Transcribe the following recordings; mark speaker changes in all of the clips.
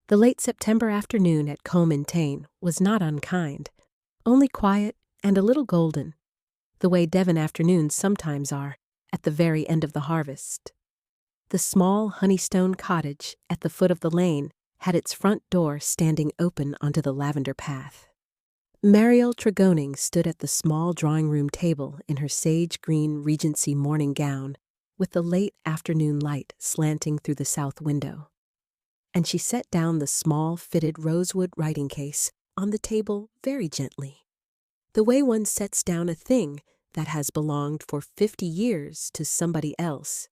Speaker 1: The late September afternoon at Combe in Tain was not unkind, only quiet and a little golden, the way Devon afternoons sometimes are at the very end of the harvest. The small Honeystone cottage at the foot of the lane had its front door standing open onto the lavender path. Mariel Tregoning stood at the small drawing-room table in her sage-green Regency morning gown with the late afternoon light slanting through the south window. And she set down the small fitted rosewood writing case on the table very gently, the way one sets down a thing that has belonged for 50 years to somebody else.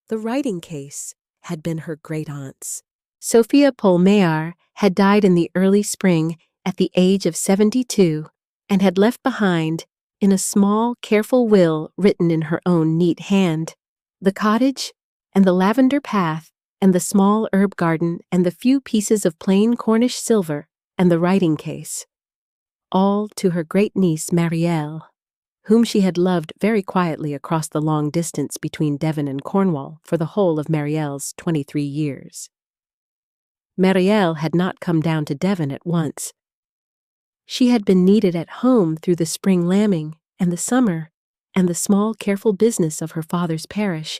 Speaker 1: The writing case had been her great-aunt's. Sophia Polmayr had died in the early spring at the age of 72 and had left behind, in a small, careful will written in her own neat hand, the cottage and the lavender path and the small herb garden and the few pieces of plain Cornish silver and the writing case, all to her great-niece Mariel, whom she had loved very quietly across the long distance between Devon and Cornwall for the whole of Mariel's 23 years. Mariel had not come down to Devon at once. She had been needed at home through the spring lambing and the summer and the small careful business of her father's parish.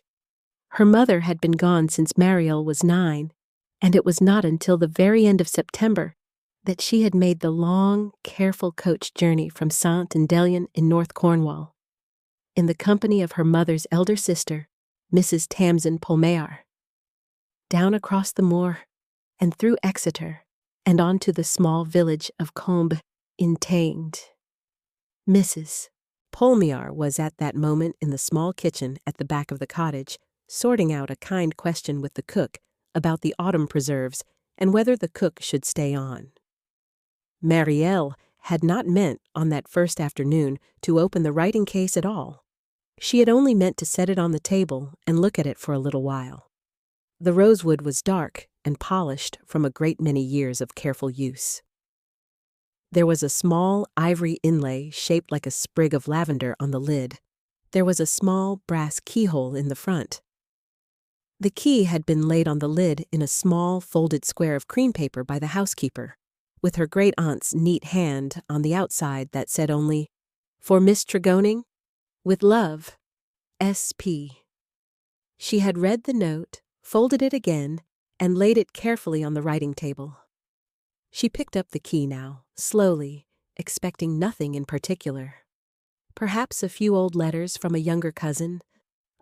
Speaker 1: Her mother had been gone since Mariel was 9, and it was not until the very end of September that she had made the long, careful coach journey from Saint-Indelian in North Cornwall, in the company of her mother's elder sister, Mrs. Tamsin Polmayr, down across the moor and through Exeter and on to the small village of Combe in Tain. Mrs. Polmayr was at that moment in the small kitchen at the back of the cottage, sorting out a kind question with the cook about the autumn preserves and whether the cook should stay on. Mariel had not meant on that first afternoon to open the writing case at all. She had only meant to set it on the table and look at it for a little while. The rosewood was dark and polished from a great many years of careful use. There was a small ivory inlay shaped like a sprig of lavender on the lid. There was a small brass keyhole in the front. The key had been laid on the lid in a small folded square of cream paper by the housekeeper, with her great-aunt's neat hand on the outside that said only, "For Miss Tregoning, with love, S.P." She had read the note, folded it again, and laid it carefully on the writing table. She picked up the key now, slowly, expecting nothing in particular. Perhaps a few old letters from a younger cousin,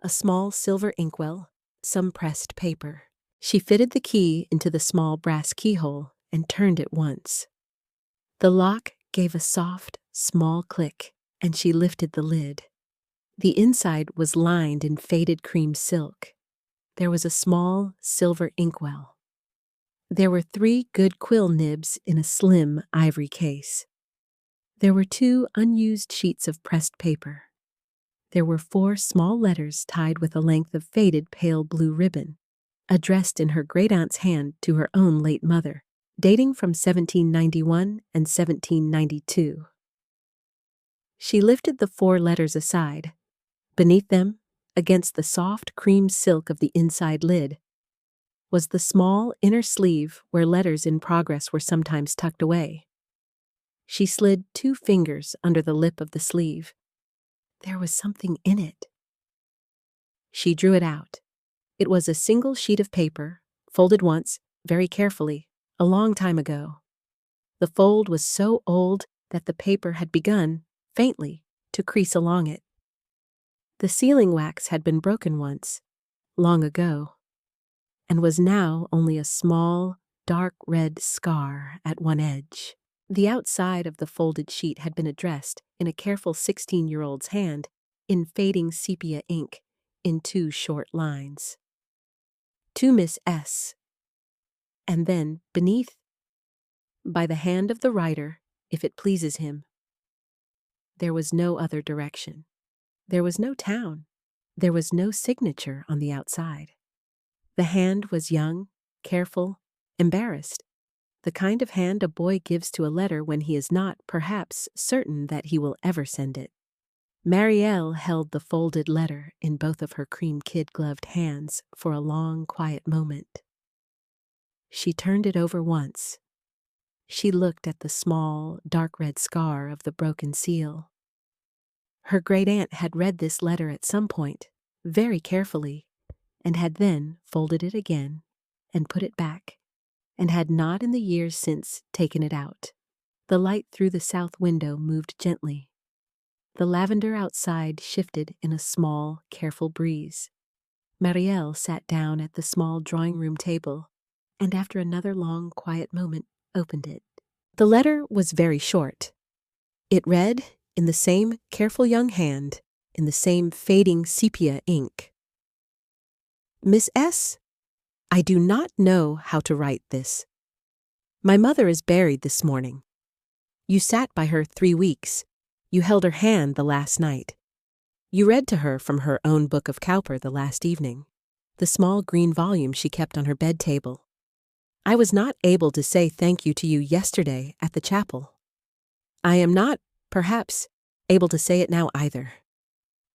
Speaker 1: a small silver inkwell, some pressed paper. She fitted the key into the small brass keyhole and turned it once. The lock gave a soft, small click, and she lifted the lid. The inside was lined in faded cream silk. There was a small silver inkwell. There were 3 good quill nibs in a slim ivory case. There were 2 unused sheets of pressed paper. There were 4 small letters tied with a length of faded pale blue ribbon, addressed in her great-aunt's hand to her own late mother, dating from 1791 and 1792. She lifted the 4 letters aside. Beneath them, against the soft cream silk of the inside lid, was the small inner sleeve where letters in progress were sometimes tucked away. She slid 2 fingers under the lip of the sleeve. There was something in it. She drew it out. It was a single sheet of paper, folded once, very carefully, a long time ago. The fold was so old that the paper had begun, faintly, to crease along it. The sealing wax had been broken once, long ago, and was now only a small, dark red scar at one edge. The outside of the folded sheet had been addressed in a careful 16-year-old's hand, in fading sepia ink, in 2 short lines. To Miss S. And then, beneath, by the hand of the writer, if it pleases him. There was no other direction. There was no town. There was no signature on the outside. The hand was young, careful, embarrassed, the kind of hand a boy gives to a letter when he is not, perhaps, certain that he will ever send it. Mariel held the folded letter in both of her cream kid-gloved hands for a long, quiet moment. She turned it over once. She looked at the small, dark red scar of the broken seal. Her great-aunt had read this letter at some point, very carefully, and had then folded it again and put it back, and had not in the years since taken it out. The light through the south window moved gently. The lavender outside shifted in a small, careful breeze. Marielle sat down at the small drawing-room table, and after another long, quiet moment, opened it. The letter was very short. It read, in the same careful young hand, in the same fading sepia ink: Miss S., I do not know how to write this. My mother is buried this morning. You sat by her 3 weeks. You held her hand the last night. You read to her from her own book of Cowper the last evening, the small green volume she kept on her bed table. I was not able to say thank you to you yesterday at the chapel. I am not, perhaps, able to say it now either.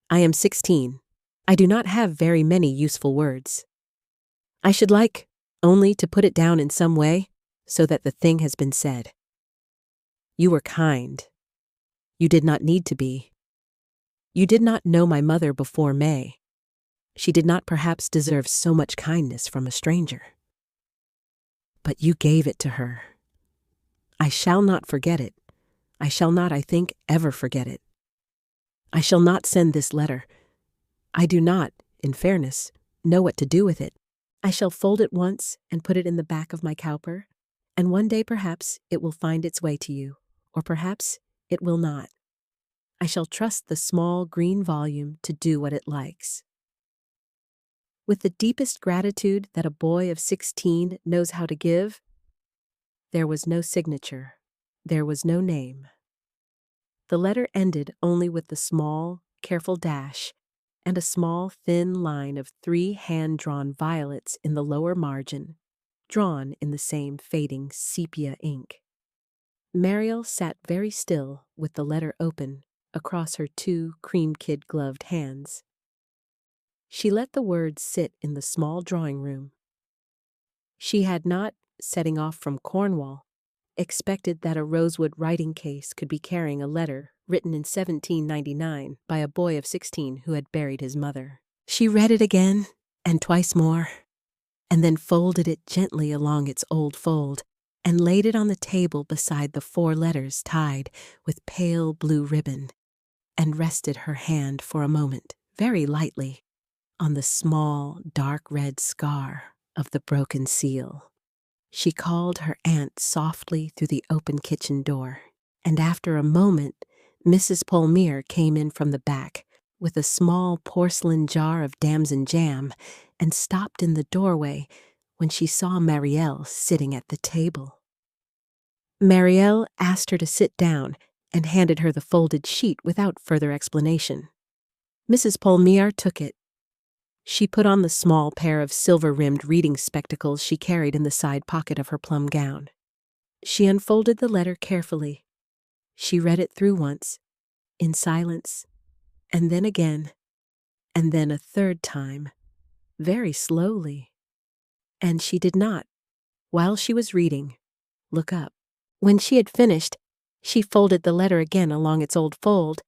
Speaker 1: I am 16. I do not have very many useful words. I should like only to put it down in some way so that the thing has been said. You were kind. You did not need to be. You did not know my mother before May. She did not perhaps deserve so much kindness from a stranger. But you gave it to her. I shall not forget it. I shall not, I think, ever forget it. I shall not send this letter. I do not, in fairness, know what to do with it. I shall fold it once and put it in the back of my Cowper, and one day perhaps it will find its way to you, or perhaps it will not. I shall trust the small green volume to do what it likes. With the deepest gratitude that a boy of 16 knows how to give, there was no signature, there was no name. The letter ended only with the small, careful dash and a small, thin line of 3 hand-drawn violets in the lower margin, drawn in the same fading sepia ink. Marielle sat very still with the letter open across her 2 cream-kid-gloved hands. She let the words sit in the small drawing-room. She had not, setting off from Cornwall, expected that a rosewood writing case could be carrying a letter written in 1799 by a boy of 16 who had buried his mother. She read it again, and twice more, and then folded it gently along its old fold, and laid it on the table beside the 4 letters tied with pale blue ribbon, and rested her hand for a moment, very lightly, on the small, dark red scar of the broken seal. She called her aunt softly through the open kitchen door, and after a moment, Mrs. Polmere came in from the back with a small porcelain jar of damson jam and stopped in the doorway when she saw Marielle sitting at the table. Marielle asked her to sit down and handed her the folded sheet without further explanation. Mrs. Polmere took it. She put on the small pair of silver-rimmed reading spectacles she carried in the side pocket of her plum gown. She unfolded the letter carefully. She read it through once, in silence, and then again, and then a third time, very slowly. And she did not, while she was reading, look up. When she had finished, she folded the letter again along its old fold,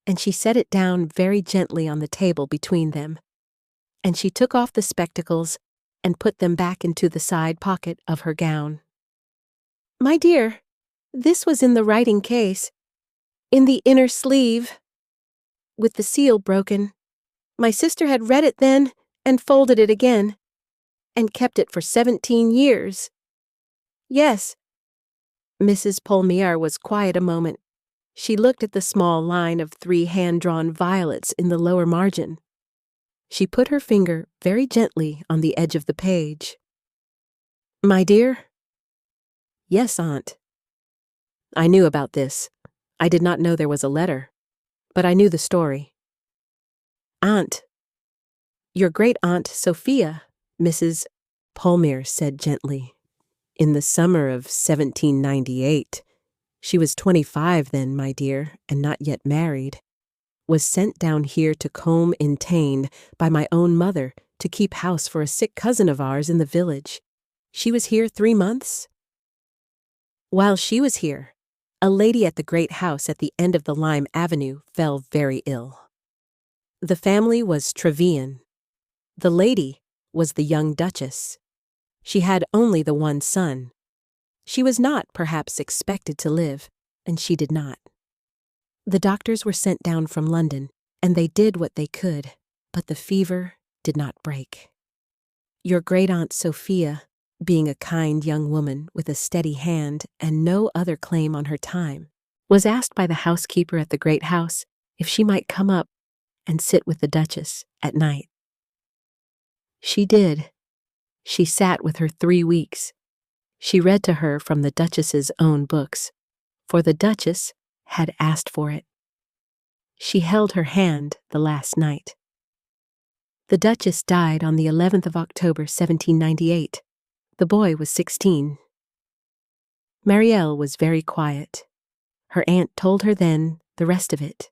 Speaker 1: and she set it down very gently on the table between them. And she took off the spectacles and put them back into the side pocket of her gown. My dear, this was in the writing case, in the inner sleeve, with the seal broken. My sister had read it then and folded it again, and kept it for 17 years. Yes. Mrs. Polmere was quiet a moment. She looked at the small line of 3 hand-drawn violets in the lower margin. She put her finger very gently on the edge of the page. My dear? Yes, Aunt. I knew about this. I did not know there was a letter, but I knew the story. Aunt. Your great-aunt Sophia, Mrs. Polmere said gently. In the summer of 1798, she was 25 then, my dear, and not yet married, was sent down here to Combe in Tain by my own mother to keep house for a sick cousin of ours in the village. She was here 3 months? While she was here, a lady at the great house at the end of the Lime Avenue fell very ill. The family was Trevelyan. The lady was the young Duchess. She had only the one son. She was not, perhaps, expected to live, and she did not. The doctors were sent down from London, and they did what they could, but the fever did not break. Your great-aunt Sophia, being a kind young woman with a steady hand and no other claim on her time, was asked by the housekeeper at the great house if she might come up and sit with the Duchess at night. She did. She sat with her 3 weeks. She read to her from the Duchess's own books, for the Duchess had asked for it. She held her hand the last night. The Duchess died on the 11th of October, 1798. The boy was 16. Marielle was very quiet. Her aunt told her then the rest of it.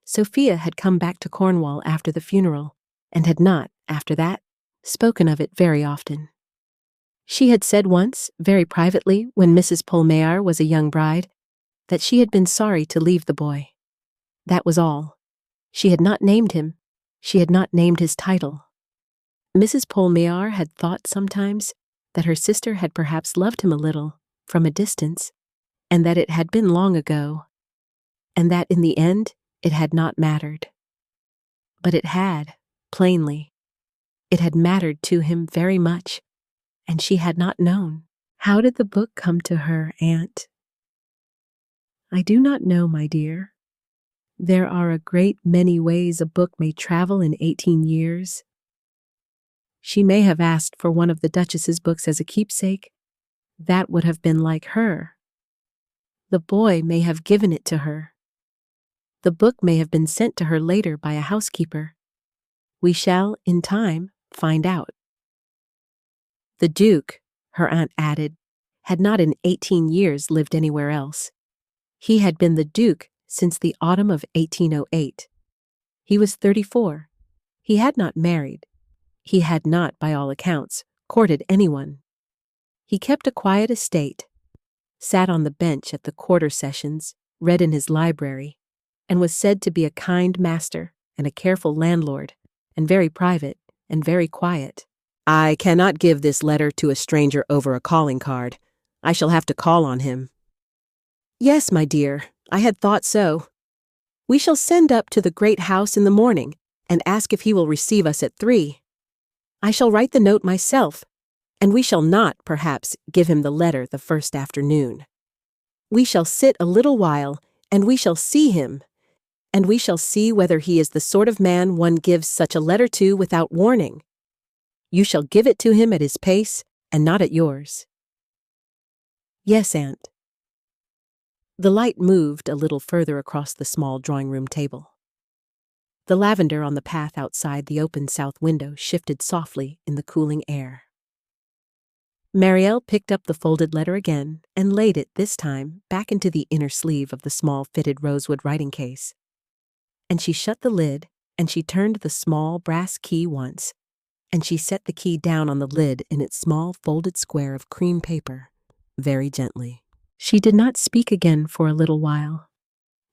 Speaker 1: Sophia had come back to Cornwall after the funeral, and had not, after that, spoken of it very often. She had said once, very privately, when Mrs. Poulmeyer was a young bride, that she had been sorry to leave the boy. That was all. She had not named him. She had not named his title. Mrs. Poulmeyer had thought sometimes that her sister had perhaps loved him a little, from a distance, and that it had been long ago, and that in the end it had not mattered. But it had, plainly. It had mattered to him very much, and she had not known. How did the book come to her, Aunt? I do not know, my dear. There are a great many ways a book may travel in 18 years. She may have asked for one of the Duchess's books as a keepsake. That would have been like her. The boy may have given it to her. The book may have been sent to her later by a housekeeper. We shall, in time, find out. The Duke, her aunt added, had not in 18 years lived anywhere else. He had been the Duke since the autumn of 1808. He was 34. He had not married. He had not, by all accounts, courted anyone. He kept a quiet estate, sat on the bench at the quarter sessions, read in his library, and was said to be a kind master and a careful landlord, and very private and very quiet. I cannot give this letter to a stranger over a calling card. I shall have to call on him. Yes, my dear, I had thought so. We shall send up to the great house in the morning and ask if he will receive us at 3. I shall write the note myself, and we shall not, perhaps, give him the letter the first afternoon. We shall sit a little while, and we shall see him, and we shall see whether he is the sort of man one gives such a letter to without warning. You shall give it to him at his pace, and not at yours. Yes, Aunt. The light moved a little further across the small drawing-room table. The lavender on the path outside the open south window shifted softly in the cooling air. Marielle picked up the folded letter again and laid it, this time, back into the inner sleeve of the small fitted rosewood writing case. And she shut the lid, and she turned the small brass key once, and she set the key down on the lid in its small folded square of cream paper, very gently. She did not speak again for a little while.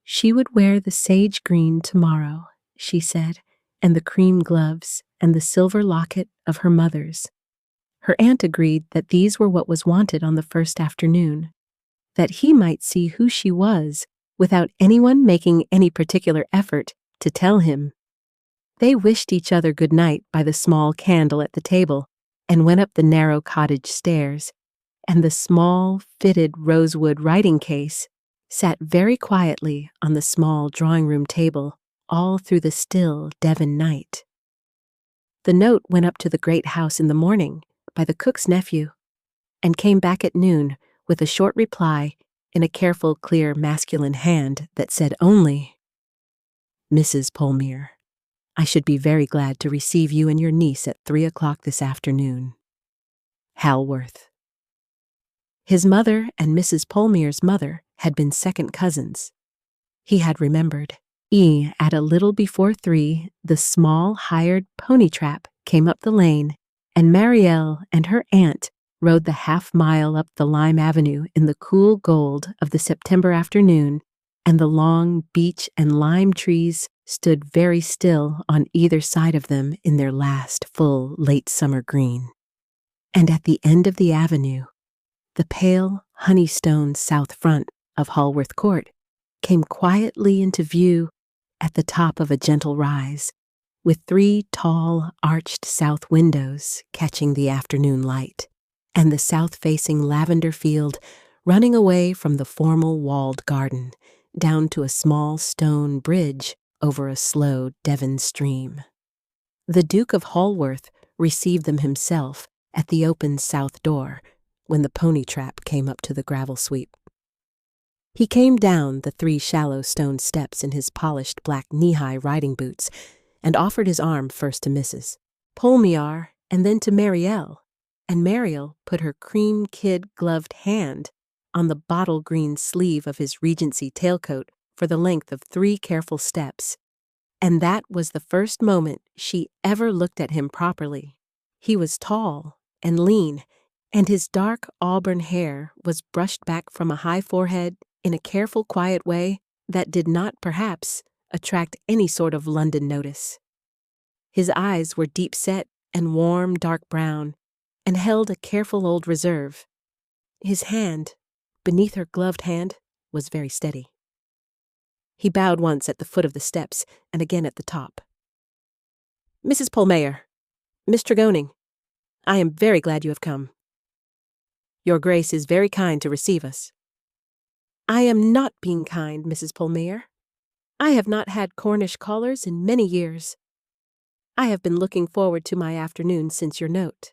Speaker 1: She would wear the sage green tomorrow, she said, and the cream gloves and the silver locket of her mother's. Her aunt agreed that these were what was wanted on the first afternoon, that he might see who she was without anyone making any particular effort to tell him. They wished each other good night by the small candle at the table and went up the narrow cottage stairs, and the small, fitted rosewood writing case sat very quietly on the small drawing-room table all through the still Devon night. The note went up to the great house in the morning by the cook's nephew, and came back at noon with a short reply in a careful, clear, masculine hand that said only, Mrs. Poulmeyer, I should be very glad to receive you and your niece at 3 o'clock this afternoon. Halworth. His mother and Mrs. Poulmeyer's mother had been second cousins. He had remembered. At a little before 3, the small hired pony trap came up the lane, and Marielle and her aunt rode the half-mile up the lime avenue in the cool gold of the September afternoon, and the long beech and lime trees stood very still on either side of them in their last full late summer green. And at the end of the avenue, the pale honeystone south front of Hallworth Court came quietly into view at the top of a gentle rise, with 3 tall, arched south windows catching the afternoon light, and the south-facing lavender field running away from the formal walled garden down to a small stone bridge over a slow Devon stream. The Duke of Hallworth received them himself at the open south door when the pony trap came up to the gravel sweep. He came down the 3 shallow stone steps in his polished black knee-high riding boots and offered his arm first to Mrs. Polmear and then to Marielle, and Marielle put her cream kid-gloved hand on the bottle green sleeve of his Regency tailcoat for the length of 3 careful steps, and that was the first moment she ever looked at him properly. He was tall and lean, and his dark auburn hair was brushed back from a high forehead in a careful, quiet way that did not, perhaps, attract any sort of London notice. His eyes were deep-set and warm dark brown, and held a careful old reserve. His hand, beneath her gloved hand, was very steady. He bowed once at the foot of the steps and again at the top. "Mrs. Polmear, Miss Tregoning, I am very glad you have come. Your Grace is very kind to receive us." "I am not being kind, Mrs. Polmear. I have not had Cornish callers in many years. I have been looking forward to my afternoon since your note."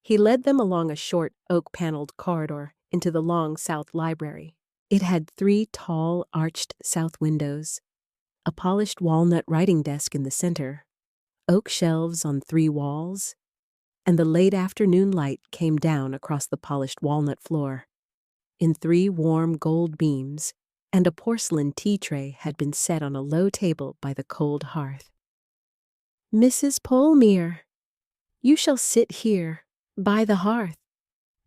Speaker 1: He led them along a short oak-paneled corridor into the long south library. It had 3 tall, arched south windows, a polished walnut writing desk in the center, oak shelves on 3 walls, and the late afternoon light came down across the polished walnut floor in 3 warm gold beams, and a porcelain tea tray had been set on a low table by the cold hearth. "Mrs. Polmear, you shall sit here, by the hearth.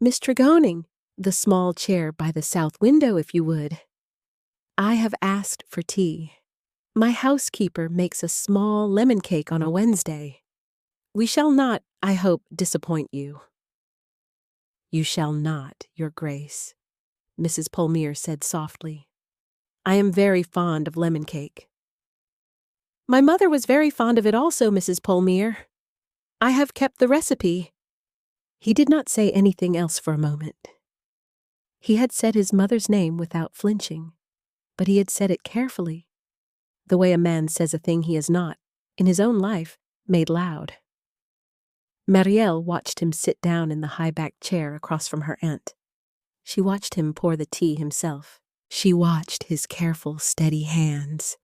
Speaker 1: Miss Tregoning, the small chair by the south window, if you would. I have asked for tea. My housekeeper makes a small lemon cake on a Wednesday. We shall not, I hope, disappoint you." "You shall not, Your Grace," Mrs. Polmear said softly. "I am very fond of lemon cake." "My mother was very fond of it also, Mrs. Polmear. I have kept the recipe." He did not say anything else for a moment. He had said his mother's name without flinching, but he had said it carefully, the way a man says a thing he has not, in his own life, made loud. Marielle watched him sit down in the high-backed chair across from her aunt. She watched him pour the tea himself. She watched his careful, steady hands.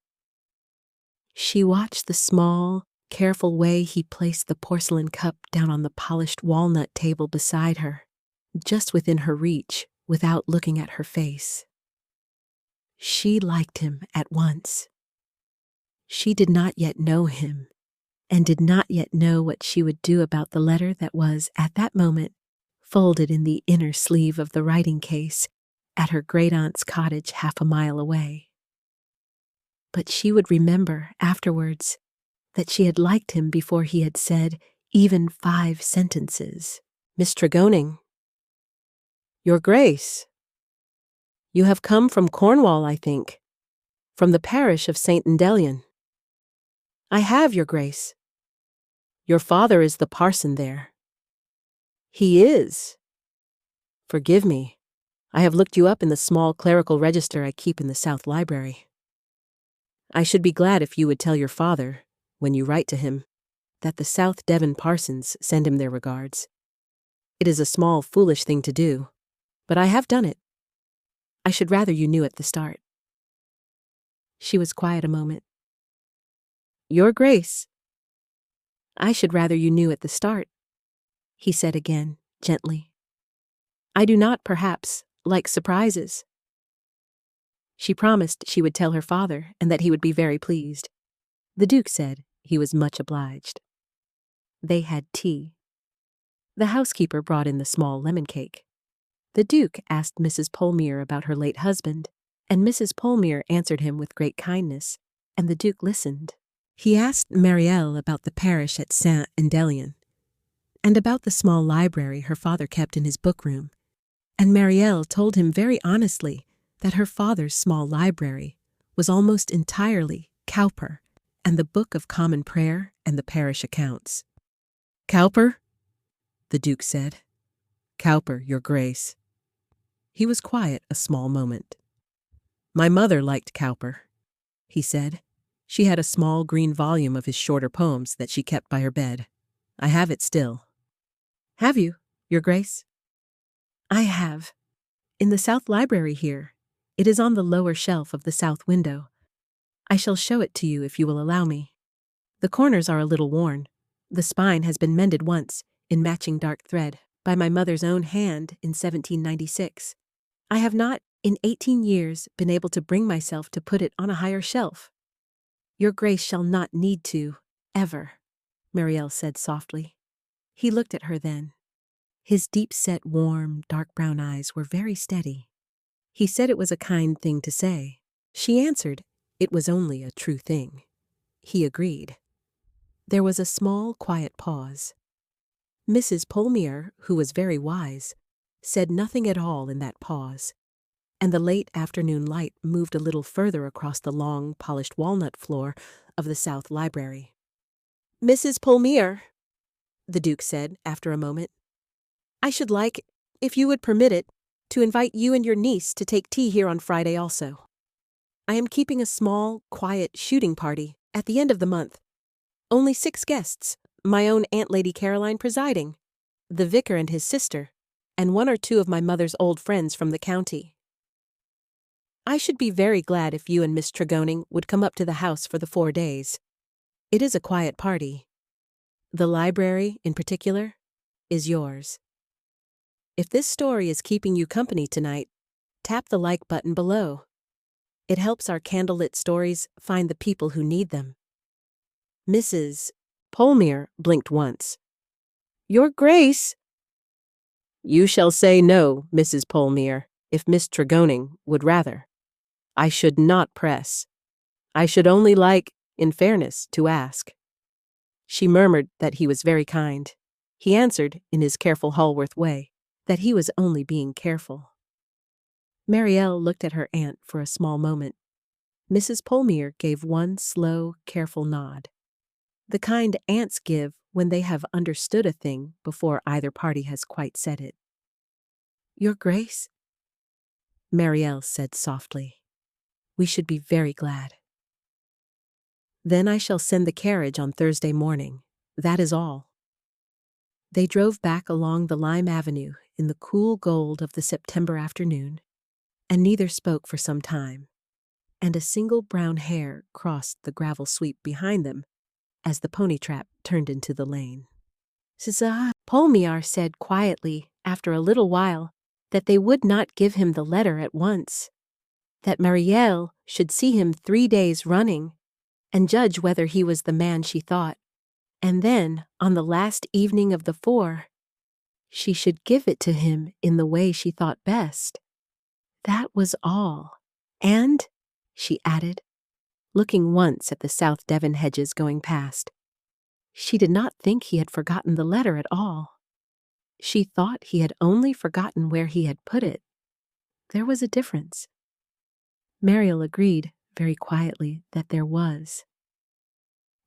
Speaker 1: She watched the small, careful way he placed the porcelain cup down on the polished walnut table beside her, just within her reach, without looking at her face. She liked him at once. She did not yet know him, and did not yet know what she would do about the letter that was, at that moment, folded in the inner sleeve of the writing case at her great-aunt's cottage half a mile away. But she would remember, afterwards, that she had liked him before he had said even 5 sentences. "Miss Tregoning, Your Grace, you have come from Cornwall, I think, from the parish of St. Endelion." "I have, Your Grace." "Your father is the parson there." "He is. Forgive me, I have looked you up in the small clerical register I keep in the South Library. I should be glad if you would tell your father, when you write to him, that the South Devon parsons send him their regards. It is a small, foolish thing to do, but I have done it. I should rather you knew at the start." She was quiet a moment. "Your Grace, I should rather you knew at the start," he said again, gently. "I do not, perhaps, like surprises." She promised she would tell her father and that he would be very pleased. The Duke said he was much obliged. They had tea. The housekeeper brought in the small lemon cake. The Duke asked Mrs. Polmere about her late husband, and Mrs. Polmere answered him with great kindness, and the Duke listened. He asked Marielle about the parish at Saint-Indelian, and about the small library her father kept in his bookroom, and Marielle told him very honestly that her father's small library was almost entirely Cowper and the Book of Common Prayer and the parish accounts. "Cowper?" the Duke said. "Cowper, your grace." He was quiet a small moment. "My mother liked Cowper," he said. "She had a small green volume of his shorter poems that she kept by her bed. I have it still." "Have you, your grace?" "I have. In the south library here. It is on the lower shelf of the south window. I shall show it to you if you will allow me. The corners are a little worn. The spine has been mended once, in matching dark thread, by my mother's own hand in 1796. I have not, in 18 years, been able to bring myself to put it on a higher shelf. Your grace shall not need to, ever," Marielle said softly. He looked at her then. His deep-set, warm, dark brown eyes were very steady. He said it was a kind thing to say. She answered it was only a true thing. He agreed. There was a small, quiet pause. Mrs. Polmere, who was very wise, said nothing at all in that pause, and the late afternoon light moved a little further across the long, polished walnut floor of the south library. "Mrs. Polmere," the Duke said after a moment, "I should like, if you would permit it, to invite you and your niece to take tea here on Friday also. I am keeping a small, quiet shooting party at the end of the month. Only 6 guests, my own Aunt Lady Caroline presiding, the vicar and his sister, and 1 or 2 of my mother's old friends from the county. I should be very glad if you and Miss Tregoning would come up to the house for the 4 days. It is a quiet party. The library, in particular, is yours. If this story is keeping you company tonight, tap the like button below. It helps our candlelit stories find the people who need them." Mrs. Polmere blinked once. "Your Grace!" "You shall say no, Mrs. Polmere, if Miss Tregoning would rather. I should not press. I should only like, in fairness, to ask." She murmured that he was very kind. He answered, in his careful Haworth way, that he was only being careful. Marielle looked at her aunt for a small moment. Mrs. Polmere gave one slow, careful nod. The kind aunts give when they have understood a thing before either party has quite said it. "Your Grace," Marielle said softly, "we should be very glad. Then I shall send the carriage on Thursday morning. That is all." They drove back along the lime avenue in the cool gold of the September afternoon, and neither spoke for some time, and a single brown hair crossed the gravel sweep behind them as the pony trap turned into the lane. "César," Polmere said quietly after a little while, that they would not give him the letter at once, that Marielle should see him 3 days running and judge whether he was the man she thought, and then, on the last evening of the 4, she should give it to him in the way she thought best. That was all. And, she added, looking once at the South Devon hedges going past, she did not think he had forgotten the letter at all. She thought he had only forgotten where he had put it. There was a difference. Marielle agreed very quietly that there was.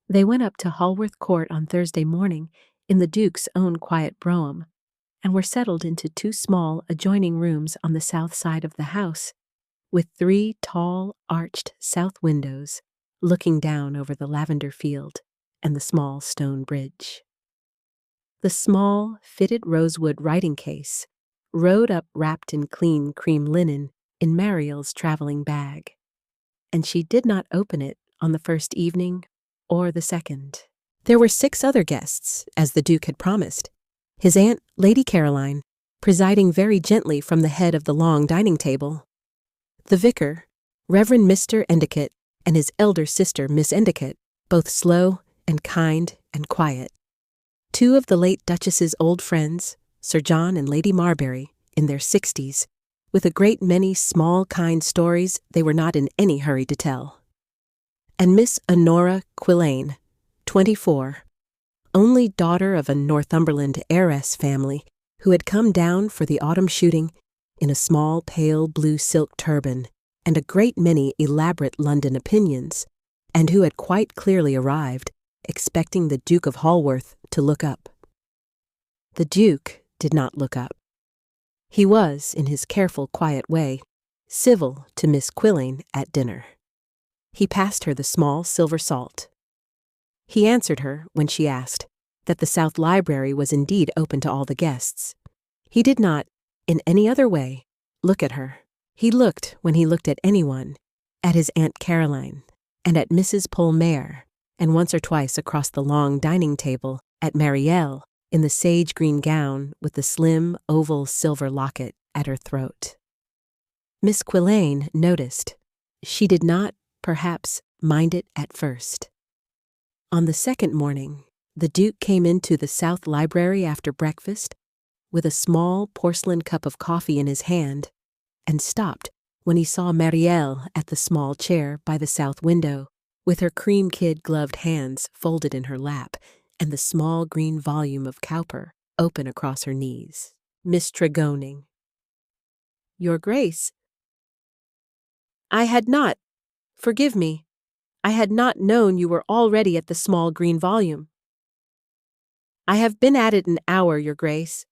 Speaker 1: They went up to Haworth Court on Thursday morning in the Duke's own quiet brougham, and were settled into 2 small adjoining rooms on the south side of the house, with 3 tall, arched south windows looking down over the lavender field and the small stone bridge. The small, fitted rosewood writing case rode up wrapped in clean cream linen in Marielle's traveling bag, and she did not open it on the first evening or the second. There were 6 other guests, as the Duke had promised, his Aunt, Lady Caroline, presiding very gently from the head of the long dining table, the vicar, Reverend Mr. Endicott, and his elder sister, Miss Endicott, both slow and kind and quiet. Two of the late Duchess's old friends, Sir John and Lady Marbury, in their 60s, with a great many small, kind stories they were not in any hurry to tell. And Miss Honora Quillane, 24, only daughter of a Northumberland heiress family who had come down for the autumn shooting in a small pale blue silk turban and a great many elaborate London opinions, and who had quite clearly arrived, expecting the Duke of Halworth to look up. The Duke did not look up. He was, in his careful, quiet way, civil to Miss Quillane at dinner. He passed her the small silver salt. He answered her, when she asked, that the South Library was indeed open to all the guests. He did not, in any other way, look at her. He looked, when he looked at anyone, at his Aunt Caroline, and at Mrs. Polmare, and once or twice across the long dining table at Marielle in the sage green gown with the slim, oval silver locket at her throat. Miss Quillane noticed. She did not, perhaps, mind it at first. On the second morning, the Duke came into the South Library after breakfast with a small porcelain cup of coffee in his hand, and stopped when he saw Marielle at the small chair by the south window, with her cream kid gloved hands folded in her lap and the small green volume of Cowper open across her knees. Miss Tregoning. Your Grace. I had not, forgive me, I had not known you were already at the small green volume. I have been at it an hour, Your Grace.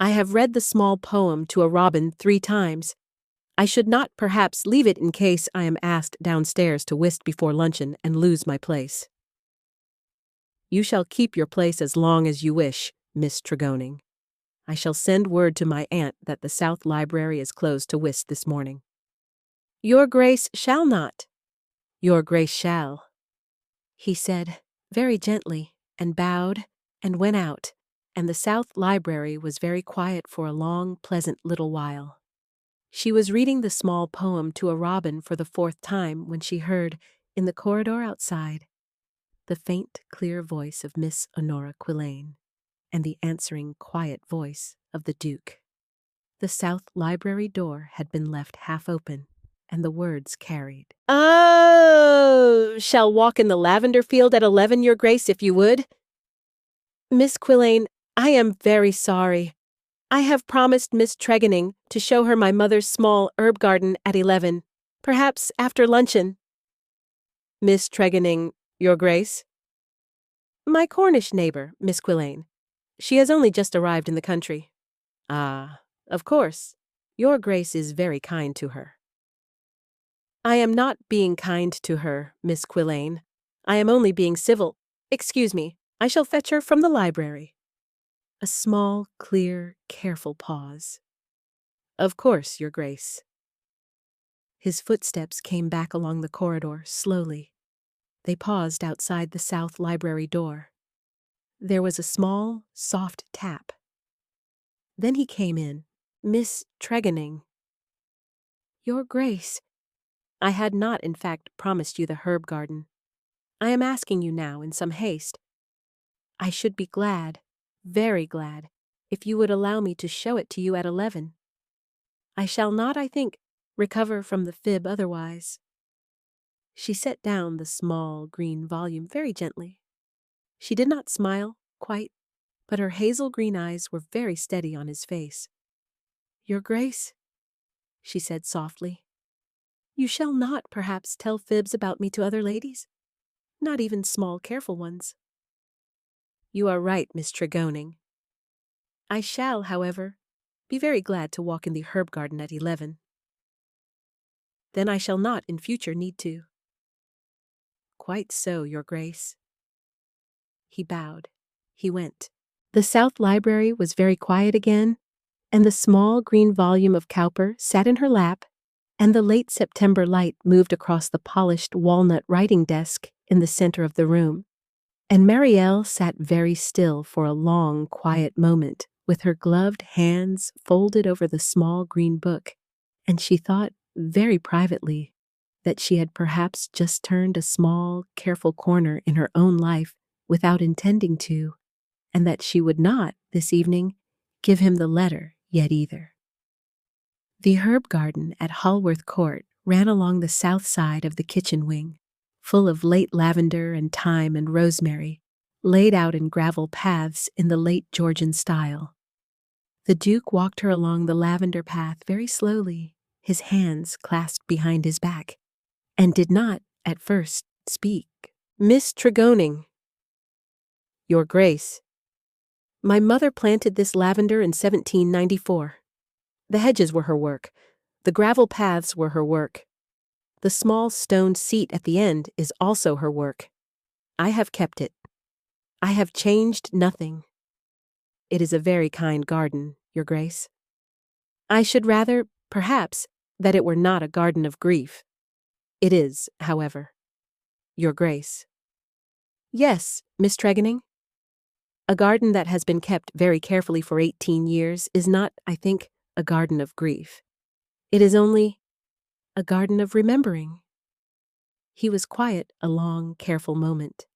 Speaker 1: I have read the small poem to a robin 3 times. I should not perhaps leave it in case I am asked downstairs to whist before luncheon and lose my place. You shall keep your place as long as you wish, Miss Tregoning. I shall send word to my aunt that the South Library is closed to whist this morning. Your Grace shall not. Your Grace shall, he said very gently, and bowed and went out, and the South Library was very quiet for a long, pleasant little while. She was reading the small poem to a robin for the 4th time when she heard, in the corridor outside, the faint, clear voice of Miss Honora Quillane, and the answering, quiet voice of the Duke. The South Library door had been left half open, and the words carried. Oh, shall walk in the lavender field at 11, Your Grace, if you would. Miss Quillane, I am very sorry. I have promised Miss Tregoning to show her my mother's small herb garden at 11, perhaps after luncheon. Miss Tregoning, Your Grace? My Cornish neighbor, Miss Quillane. She has only just arrived in the country. Ah, of course. Your Grace is very kind to her. I am not being kind to her, Miss Quillane. I am only being civil. Excuse me, I shall fetch her from the library. A small, clear, careful pause. Of course, Your Grace. His footsteps came back along the corridor, slowly. They paused outside the South Library door. There was a small, soft tap. Then he came in. Miss Tregoning. Your Grace. I had not, in fact, promised you the herb garden. I am asking you now in some haste. I should be glad, very glad, if you would allow me to show it to you at 11. I shall not, I think, recover from the fib otherwise. She set down the small green volume very gently. She did not smile, quite, but her hazel green eyes were very steady on his face. Your Grace, she said softly, you shall not, perhaps, tell fibs about me to other ladies, not even small, careful ones. You are right, Miss Tregoning. I shall, however, be very glad to walk in the herb garden at 11. Then I shall not in future need to. Quite so, Your Grace. He bowed. He went. The South Library was very quiet again, and the small green volume of Cowper sat in her lap, and the late September light moved across the polished walnut writing desk in the center of the room, and Marielle sat very still for a long, quiet moment with her gloved hands folded over the small green book, and she thought, very privately, that she had perhaps just turned a small, careful corner in her own life without intending to, and that she would not, this evening, give him the letter yet either. The herb garden at Hallworth Court ran along the south side of the kitchen wing, full of late lavender and thyme and rosemary, laid out in gravel paths in the late Georgian style. The Duke walked her along the lavender path very slowly, his hands clasped behind his back, and did not, at first, speak. "Miss Tregoning." "Your Grace." "My mother planted this lavender in 1794. The hedges were her work. The gravel paths were her work. The small stone seat at the end is also her work. I have kept it. I have changed nothing. It is a very kind garden, Your Grace. I should rather, perhaps, that it were not a garden of grief. It is, however, Your Grace." "Yes, Miss Tregoning." "A garden that has been kept very carefully for 18 years is not, I think, a garden of grief. It is only a garden of remembering." He was quiet a long, careful moment.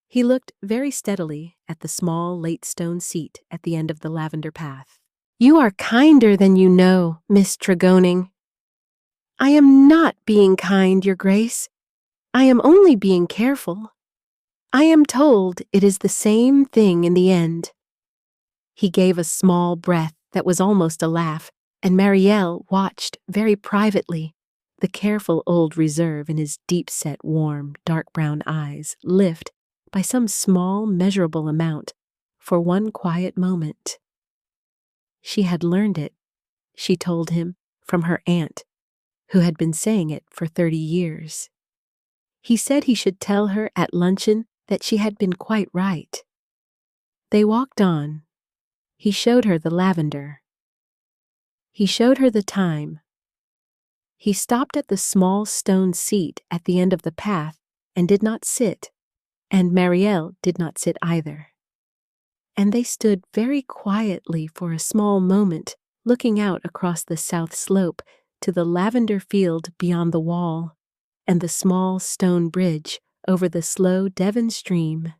Speaker 1: He looked very steadily at the small, late stone seat at the end of the lavender path. "You are kinder than you know, Miss Tregoning." "I am not being kind, Your Grace. I am only being careful. I am told it is the same thing in the end." He gave a small breath that was almost a laugh, and Marielle watched very privately the careful old reserve in his deep-set, warm, dark brown eyes lift by some small, measurable amount for one quiet moment. She had learned it, she told him, from her aunt, who had been saying it for 30 years. He said he should tell her at luncheon that she had been quite right. They walked on. He showed her the lavender. He showed her the thyme. He stopped at the small stone seat at the end of the path and did not sit, and Marielle did not sit either. And they stood very quietly for a small moment, looking out across the south slope to the lavender field beyond the wall, and the small stone bridge over the slow Devon stream,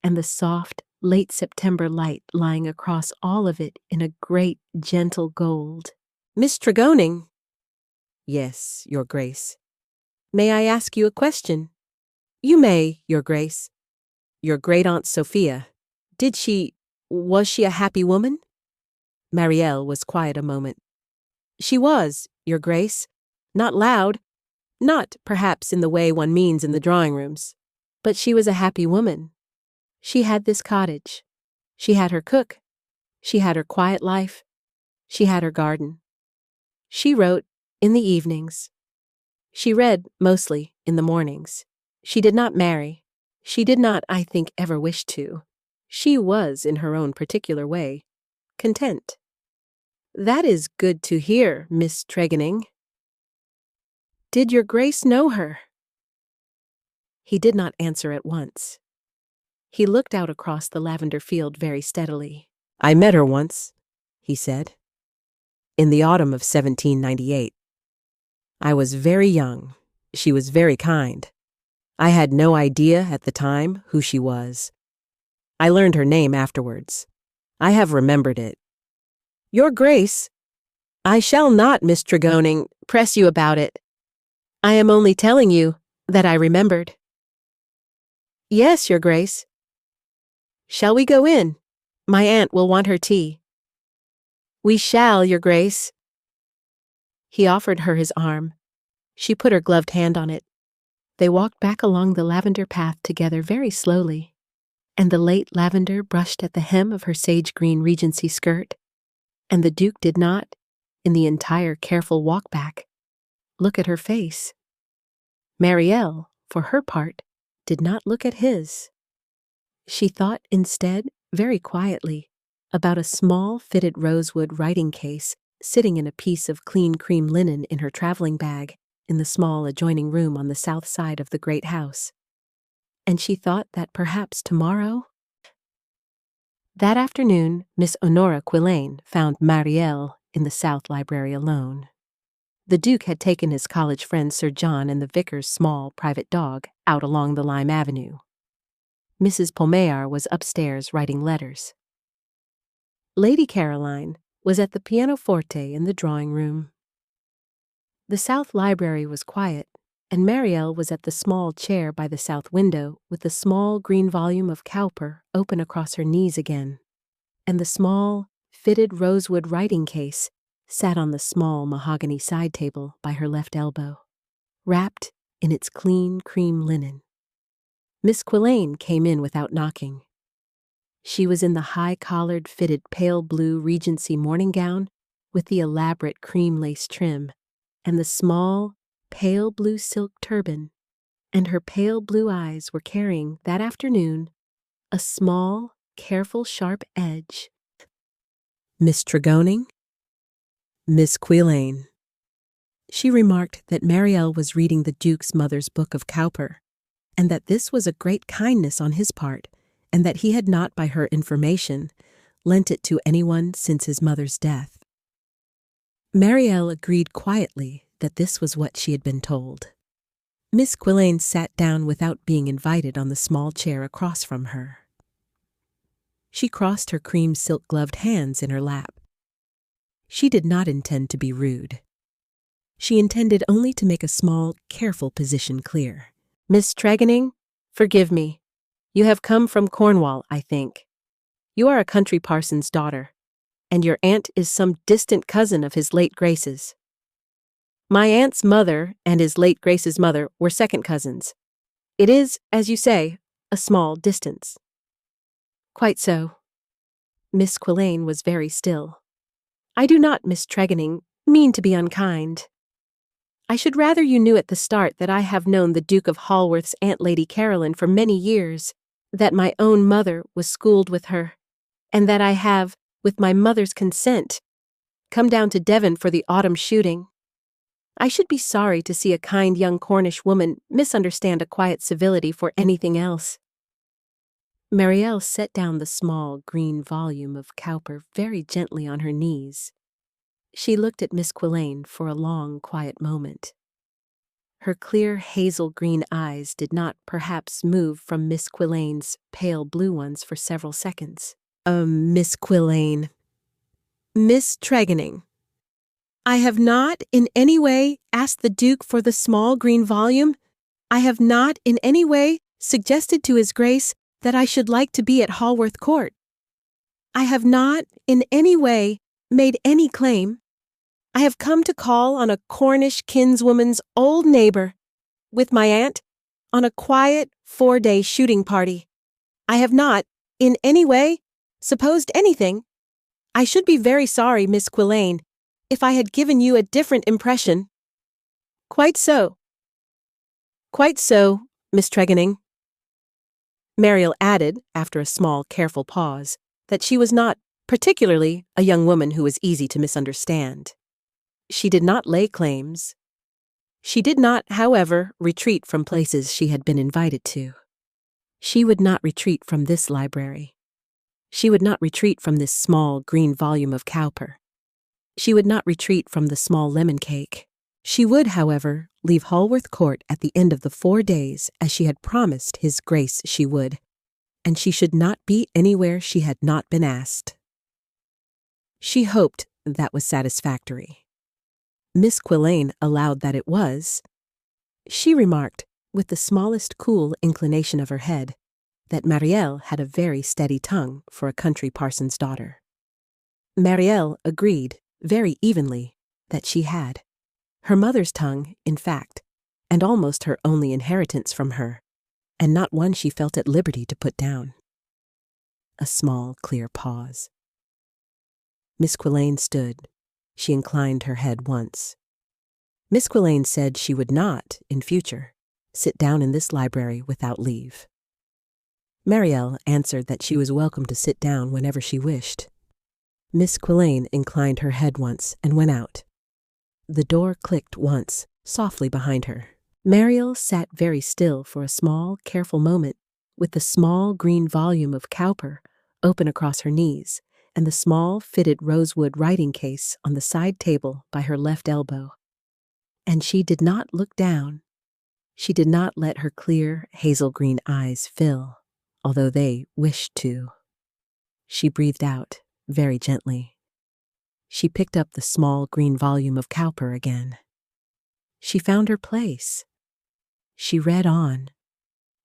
Speaker 1: and the soft, late September light lying across all of it in a great, gentle gold. "Miss Tregoning." "Yes, Your Grace." "May I ask you a question?" "You may, Your Grace." "Your great-aunt Sophia, was she a happy woman?" Marielle was quiet a moment. "She was, Your Grace. Not loud. Not, perhaps, in the way one means in the drawing-rooms. But she was a happy woman. She had this cottage. She had her cook. She had her quiet life. She had her garden. She wrote in the evenings. She read, mostly, in the mornings. She did not marry. She did not, I think, ever wish to. She was, in her own particular way, content." "That is good to hear, Miss Tregoning." "Did Your Grace know her?" He did not answer at once. He looked out across the lavender field very steadily. "I met her once," he said, "in the autumn of 1798. I was very young. She was very kind. I had no idea at the time who she was. I learned her name afterwards. I have remembered it." "Your Grace, I shall not, Miss Tregoning, press you about it. I am only telling you that I remembered." "Yes, Your Grace." "Shall we go in? My aunt will want her tea." "We shall, Your Grace." He offered her his arm. She put her gloved hand on it. They walked back along the lavender path together very slowly, and the late lavender brushed at the hem of her sage-green Regency skirt, and the Duke did not, in the entire careful walk back, look at her face. Marielle, for her part, did not look at his. She thought instead, very quietly, about a small fitted rosewood writing case sitting in a piece of clean cream linen in her traveling bag in the small adjoining room on the south side of the great house. And she thought that perhaps tomorrow. That afternoon, Miss Honora Quillane found Marielle in the South Library alone. The Duke had taken his college friend Sir John and the vicar's small private dog out along the Lime Avenue. Mrs. Pomayar was upstairs writing letters. Lady Caroline was at the pianoforte in the drawing room. The south library was quiet, and Marielle was at the small chair by the south window with the small green volume of Cowper open across her knees again, and the small, fitted rosewood writing case sat on the small mahogany side table by her left elbow, wrapped in its clean cream linen. Miss Quillane came in without knocking. She was in the high-collared, fitted pale blue Regency morning gown with the elaborate cream lace trim, and the small, pale blue silk turban, and her pale blue eyes were carrying, that afternoon, a small, careful, sharp edge. "Miss Tregoning?" "Miss Quillane." She remarked that Marielle was reading the Duke's mother's book of Cowper, and that this was a great kindness on his part, and that he had not, by her information, lent it to anyone since his mother's death. Marielle agreed quietly that this was what she had been told. Miss Quillane sat down without being invited on the small chair across from her. She crossed her cream silk-gloved hands in her lap. She did not intend to be rude. She intended only to make a small, careful position clear. "Miss Tregoning, forgive me. You have come from Cornwall, I think. You are a country parson's daughter, and your aunt is some distant cousin of his late Grace's. My aunt's mother and his late Grace's mother were second cousins. It is, as you say, a small distance." "Quite so." Miss Quillane was very still. "I do not, Miss Tregoning, mean to be unkind. I should rather you knew at the start that I have known the Duke of Halworth's Aunt Lady Caroline for many years, that my own mother was schooled with her, and that I have, with my mother's consent, come down to Devon for the autumn shooting. I should be sorry to see a kind young Cornish woman misunderstand a quiet civility for anything else." Marielle set down the small green volume of Cowper very gently on her knees. She looked at Miss Quillane for a long, quiet moment. Her clear hazel green eyes did not perhaps move from Miss Quillane's pale blue ones for several seconds. "Miss Quillane." "Miss Tregoning, I have not in any way asked the Duke for the small green volume. I have not in any way suggested to His Grace that I should like to be at Halworth Court. I have not in any way made any claim. I have come to call on a Cornish kinswoman's old neighbor, with my aunt, on a quiet 4-day shooting party. I have not, in any way, supposed anything. I should be very sorry, Miss Quillane, if I had given you a different impression." "Quite so. Quite so, Miss Tregoning." Marielle added, after a small, careful pause, that she was not, particularly, a young woman who was easy to misunderstand. She did not lay claims. She did not, however, retreat from places she had been invited to. She would not retreat from this library. She would not retreat from this small green volume of Cowper. She would not retreat from the small lemon cake. She would, however, leave Halworth Court at the end of the 4 days as she had promised His Grace she would, and she should not be anywhere she had not been asked. She hoped that was satisfactory. Miss Quillane allowed that it was. She remarked, with the smallest cool inclination of her head, that Marielle had a very steady tongue for a country parson's daughter. Marielle agreed, very evenly, that she had. Her mother's tongue, in fact, and almost her only inheritance from her, and not one she felt at liberty to put down. A small, clear pause. Miss Quillane stood. She inclined her head once. Miss Quillane said she would not, in future, sit down in this library without leave. Marielle answered that she was welcome to sit down whenever she wished. Miss Quillane inclined her head once and went out. The door clicked once, softly behind her. Marielle sat very still for a small, careful moment, with the small green volume of Cowper open across her knees, and the small, fitted rosewood writing case on the side table by her left elbow. And she did not look down. She did not let her clear, hazel green eyes fill. although they wished to. She breathed out, very gently. She picked up the small green volume of Cowper again. She found her place. She read on.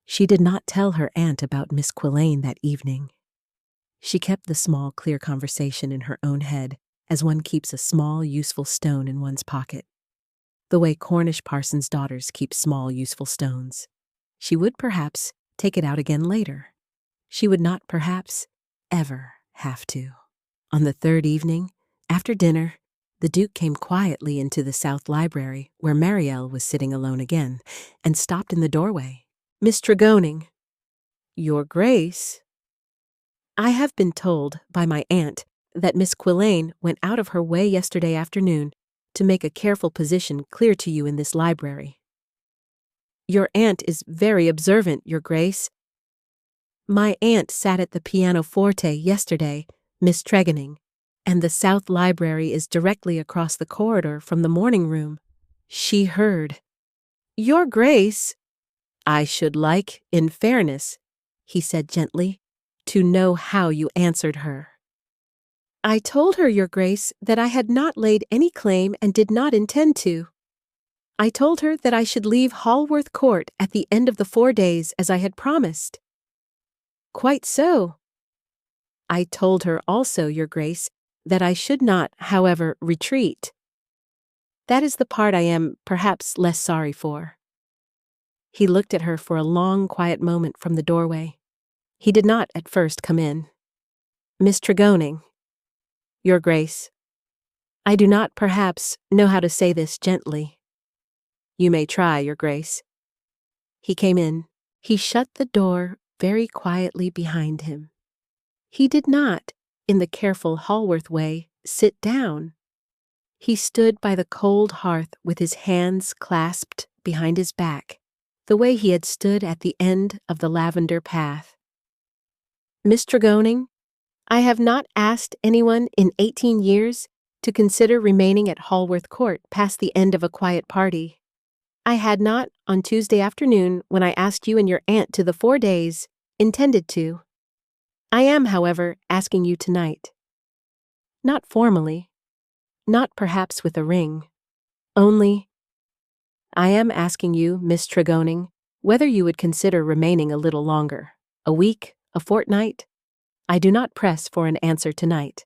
Speaker 1: She did not tell her aunt about Miss Quillane that evening. She kept the small, clear conversation in her own head, as one keeps a small, useful stone in one's pocket, the way Cornish parsons' daughters keep small, useful stones. She would perhaps take it out again later. She would not perhaps ever have to. On the third evening, after dinner, the Duke came quietly into the South Library, where Marielle was sitting alone again, and stopped in the doorway. "Miss Tregoning." "Your Grace." "I have been told by my aunt that Miss Quillane went out of her way yesterday afternoon to make a careful position clear to you in this library." "Your aunt is very observant, Your Grace." "My aunt sat at the pianoforte yesterday, Miss Tregoning, and the South Library is directly across the corridor from the morning room. She heard." "Your Grace." "I should like, in fairness," he said gently, "to know how you answered her." "I told her, Your Grace, that I had not laid any claim and did not intend to. I told her that I should leave Hallworth Court at the end of the 4 days as I had promised." "Quite so." "I told her also, Your Grace, that I should not, however, retreat. That is the part I am, perhaps, less sorry for." He looked at her for a long, quiet moment from the doorway. He did not at first come in. "Miss Tregoning." "Your Grace." "I do not, perhaps, know how to say this gently." "You may try, Your Grace." He came in. He shut the door very quietly behind him. He did not, in the careful Hallworth way, sit down. He stood by the cold hearth with his hands clasped behind his back, the way he had stood at the end of the lavender path. "Miss Tregoning, I have not asked anyone in 18 years to consider remaining at Hallworth Court past the end of a quiet party. I had not, on Tuesday afternoon, when I asked you and your aunt to the 4 days, intended to. I am, however, asking you tonight. Not formally, not perhaps with a ring. Only, I am asking you, Miss Tregoning, whether you would consider remaining a little longer, a week, a fortnight. I do not press for an answer tonight.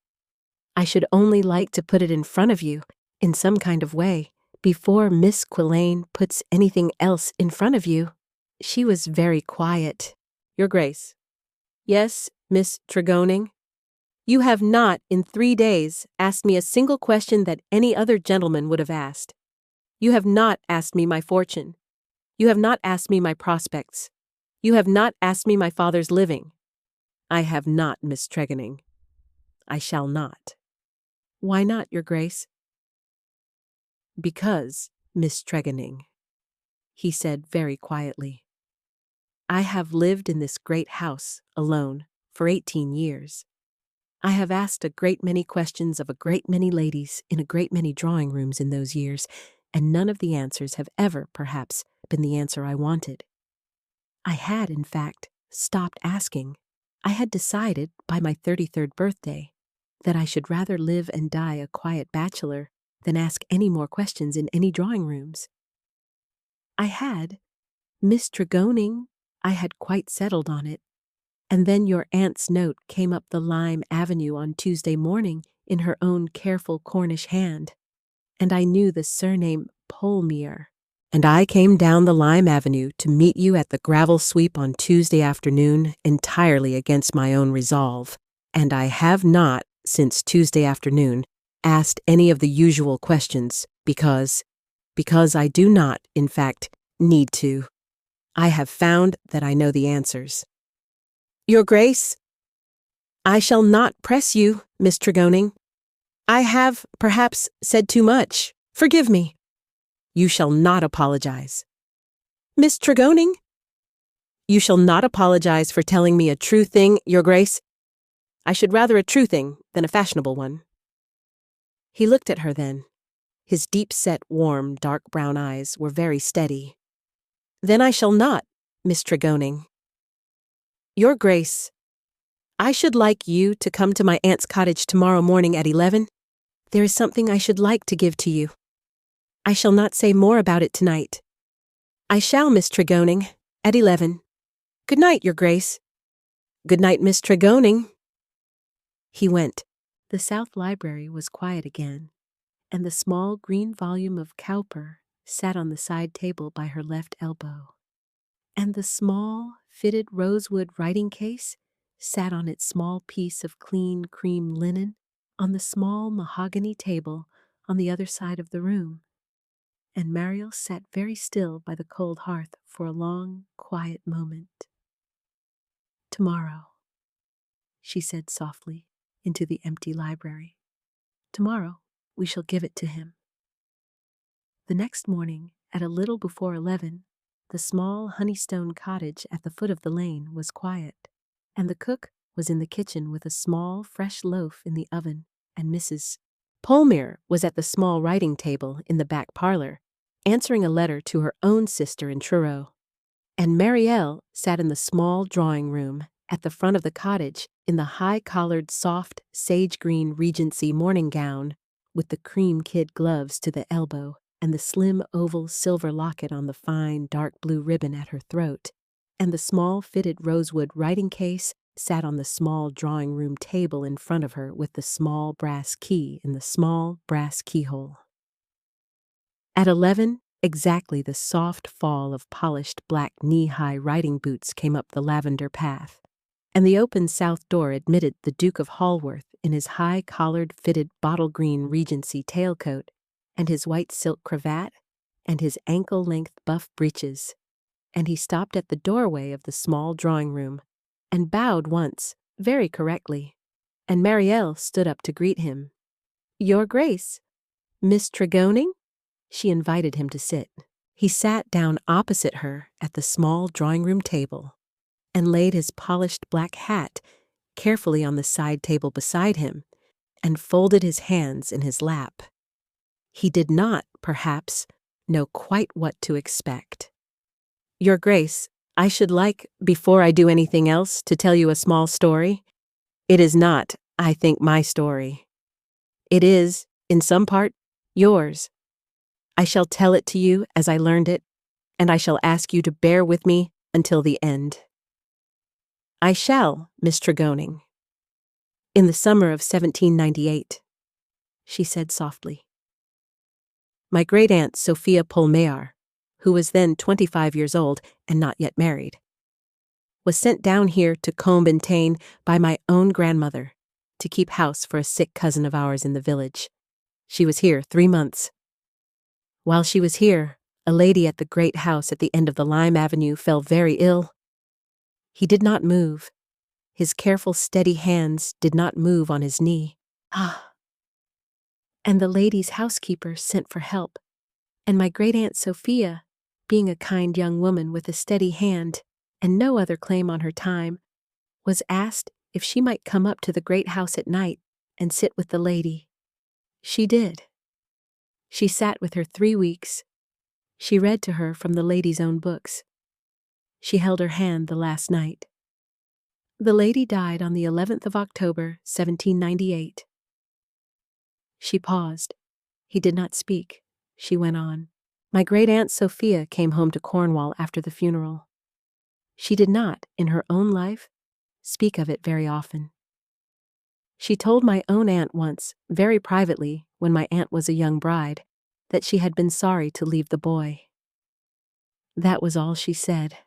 Speaker 1: I should only like to put it in front of you, in some kind of way, before Miss Quillane puts anything else in front of you." She was very quiet. "Your Grace." "Yes, Miss Tregoning." "You have not, in 3 days, asked me a single question that any other gentleman would have asked. You have not asked me my fortune. You have not asked me my prospects. You have not asked me my father's living." "I have not, Miss Tregoning. I shall not." "Why not, Your Grace?" "Because, Miss Tregoning," he said very quietly, "I have lived in this great house, alone, for 18 years. I have asked a great many questions of a great many ladies in a great many drawing rooms in those years, and none of the answers have ever, perhaps, been the answer I wanted. I had, in fact, stopped asking. I had decided, by my 33rd birthday, that I should rather live and die a quiet bachelor than ask any more questions in any drawing rooms. I had, Miss Tregoning, I had quite settled on it. And then your aunt's note came up the Lime Avenue on Tuesday morning in her own careful Cornish hand, and I knew the surname Polmere. And I came down the Lime Avenue to meet you at the gravel sweep on Tuesday afternoon entirely against my own resolve, and I have not, since Tuesday afternoon, asked any of the usual questions because I do not, in fact, need to. I have found that I know the answers. Your Grace, I shall not press you, Miss Tregoning. I have, perhaps, said too much. Forgive me. You shall not apologize. Miss Tregoning, you shall not apologize for telling me a true thing, Your Grace. I should rather a true thing than a fashionable one. He looked at her then. His deep-set, warm, dark brown eyes were very steady. Then I shall not, Miss Tregoning. Your Grace, I should like you to come to my aunt's cottage tomorrow morning at 11. There is something I should like to give to you. I shall not say more about it tonight. I shall, Miss Tregoning, at 11. Good night, Your Grace. Good night, Miss Tregoning. He went. The South Library was quiet again, and the small green volume of Cowper sat on the side table by her left elbow, and the small, fitted rosewood writing case sat on its small piece of clean cream linen on the small mahogany table on the other side of the room, and Mariel sat very still by the cold hearth for a long, quiet moment. Tomorrow, she said softly into the empty library. Tomorrow we shall give it to him. The next morning, at a little before 11, the small Honeystone cottage at the foot of the lane was quiet, and the cook was in the kitchen with a small, fresh loaf in the oven, and Mrs. Polmere was at the small writing table in the back parlor, answering a letter to her own sister in Truro. And Mariel sat in the small drawing room at the front of the cottage in the high-collared, soft, sage-green Regency morning gown with the cream kid gloves to the elbow and the slim oval silver locket on the fine dark blue ribbon at her throat, and the small fitted rosewood writing case sat on the small drawing room table in front of her with the small brass key in the small brass keyhole. At 11, exactly, the soft fall of polished black knee-high riding boots came up the lavender path, and the open south door admitted the Duke of Halworth in his high-collared fitted bottle-green Regency tailcoat and his white silk cravat and his ankle-length buff breeches, and he stopped at the doorway of the small drawing-room and bowed once, very correctly, and Mariel stood up to greet him. Your Grace, Miss Tregoning? She invited him to sit. He sat down opposite her at the small drawing-room table and laid his polished black hat carefully on the side table beside him and folded his hands in his lap. He did not, perhaps, know quite what to expect. Your Grace, I should like, before I do anything else, to tell you a small story. It is not, I think, my story. It is, in some part, yours. I shall tell it to you as I learned it, and I shall ask you to bear with me until the end. I shall, Miss Tregoning. In the summer of 1798, she said softly, my great-aunt Sophia Polmare, who was then 25 years old and not yet married, was sent down here to Combintain by my own grandmother to keep house for a sick cousin of ours in the village. She was here 3 months. While she was here, a lady at the great house at the end of the Lime Avenue fell very ill. He did not move. His careful, steady hands did not move on his knee. And the lady's housekeeper sent for help, and my great-aunt Sophia, being a kind young woman with a steady hand and no other claim on her time, was asked if she might come up to the great house at night and sit with the lady. She did. She sat with her 3 weeks. She read to her from the lady's own books. She held her hand the last night. The lady died on the 11th of October, 1798. She paused. He did not speak. She went on. My great-aunt Sophia came home to Cornwall after the funeral. She did not, in her own life, speak of it very often. She told my own aunt once, very privately, when my aunt was a young bride, that she had been sorry to leave the boy. That was all she said.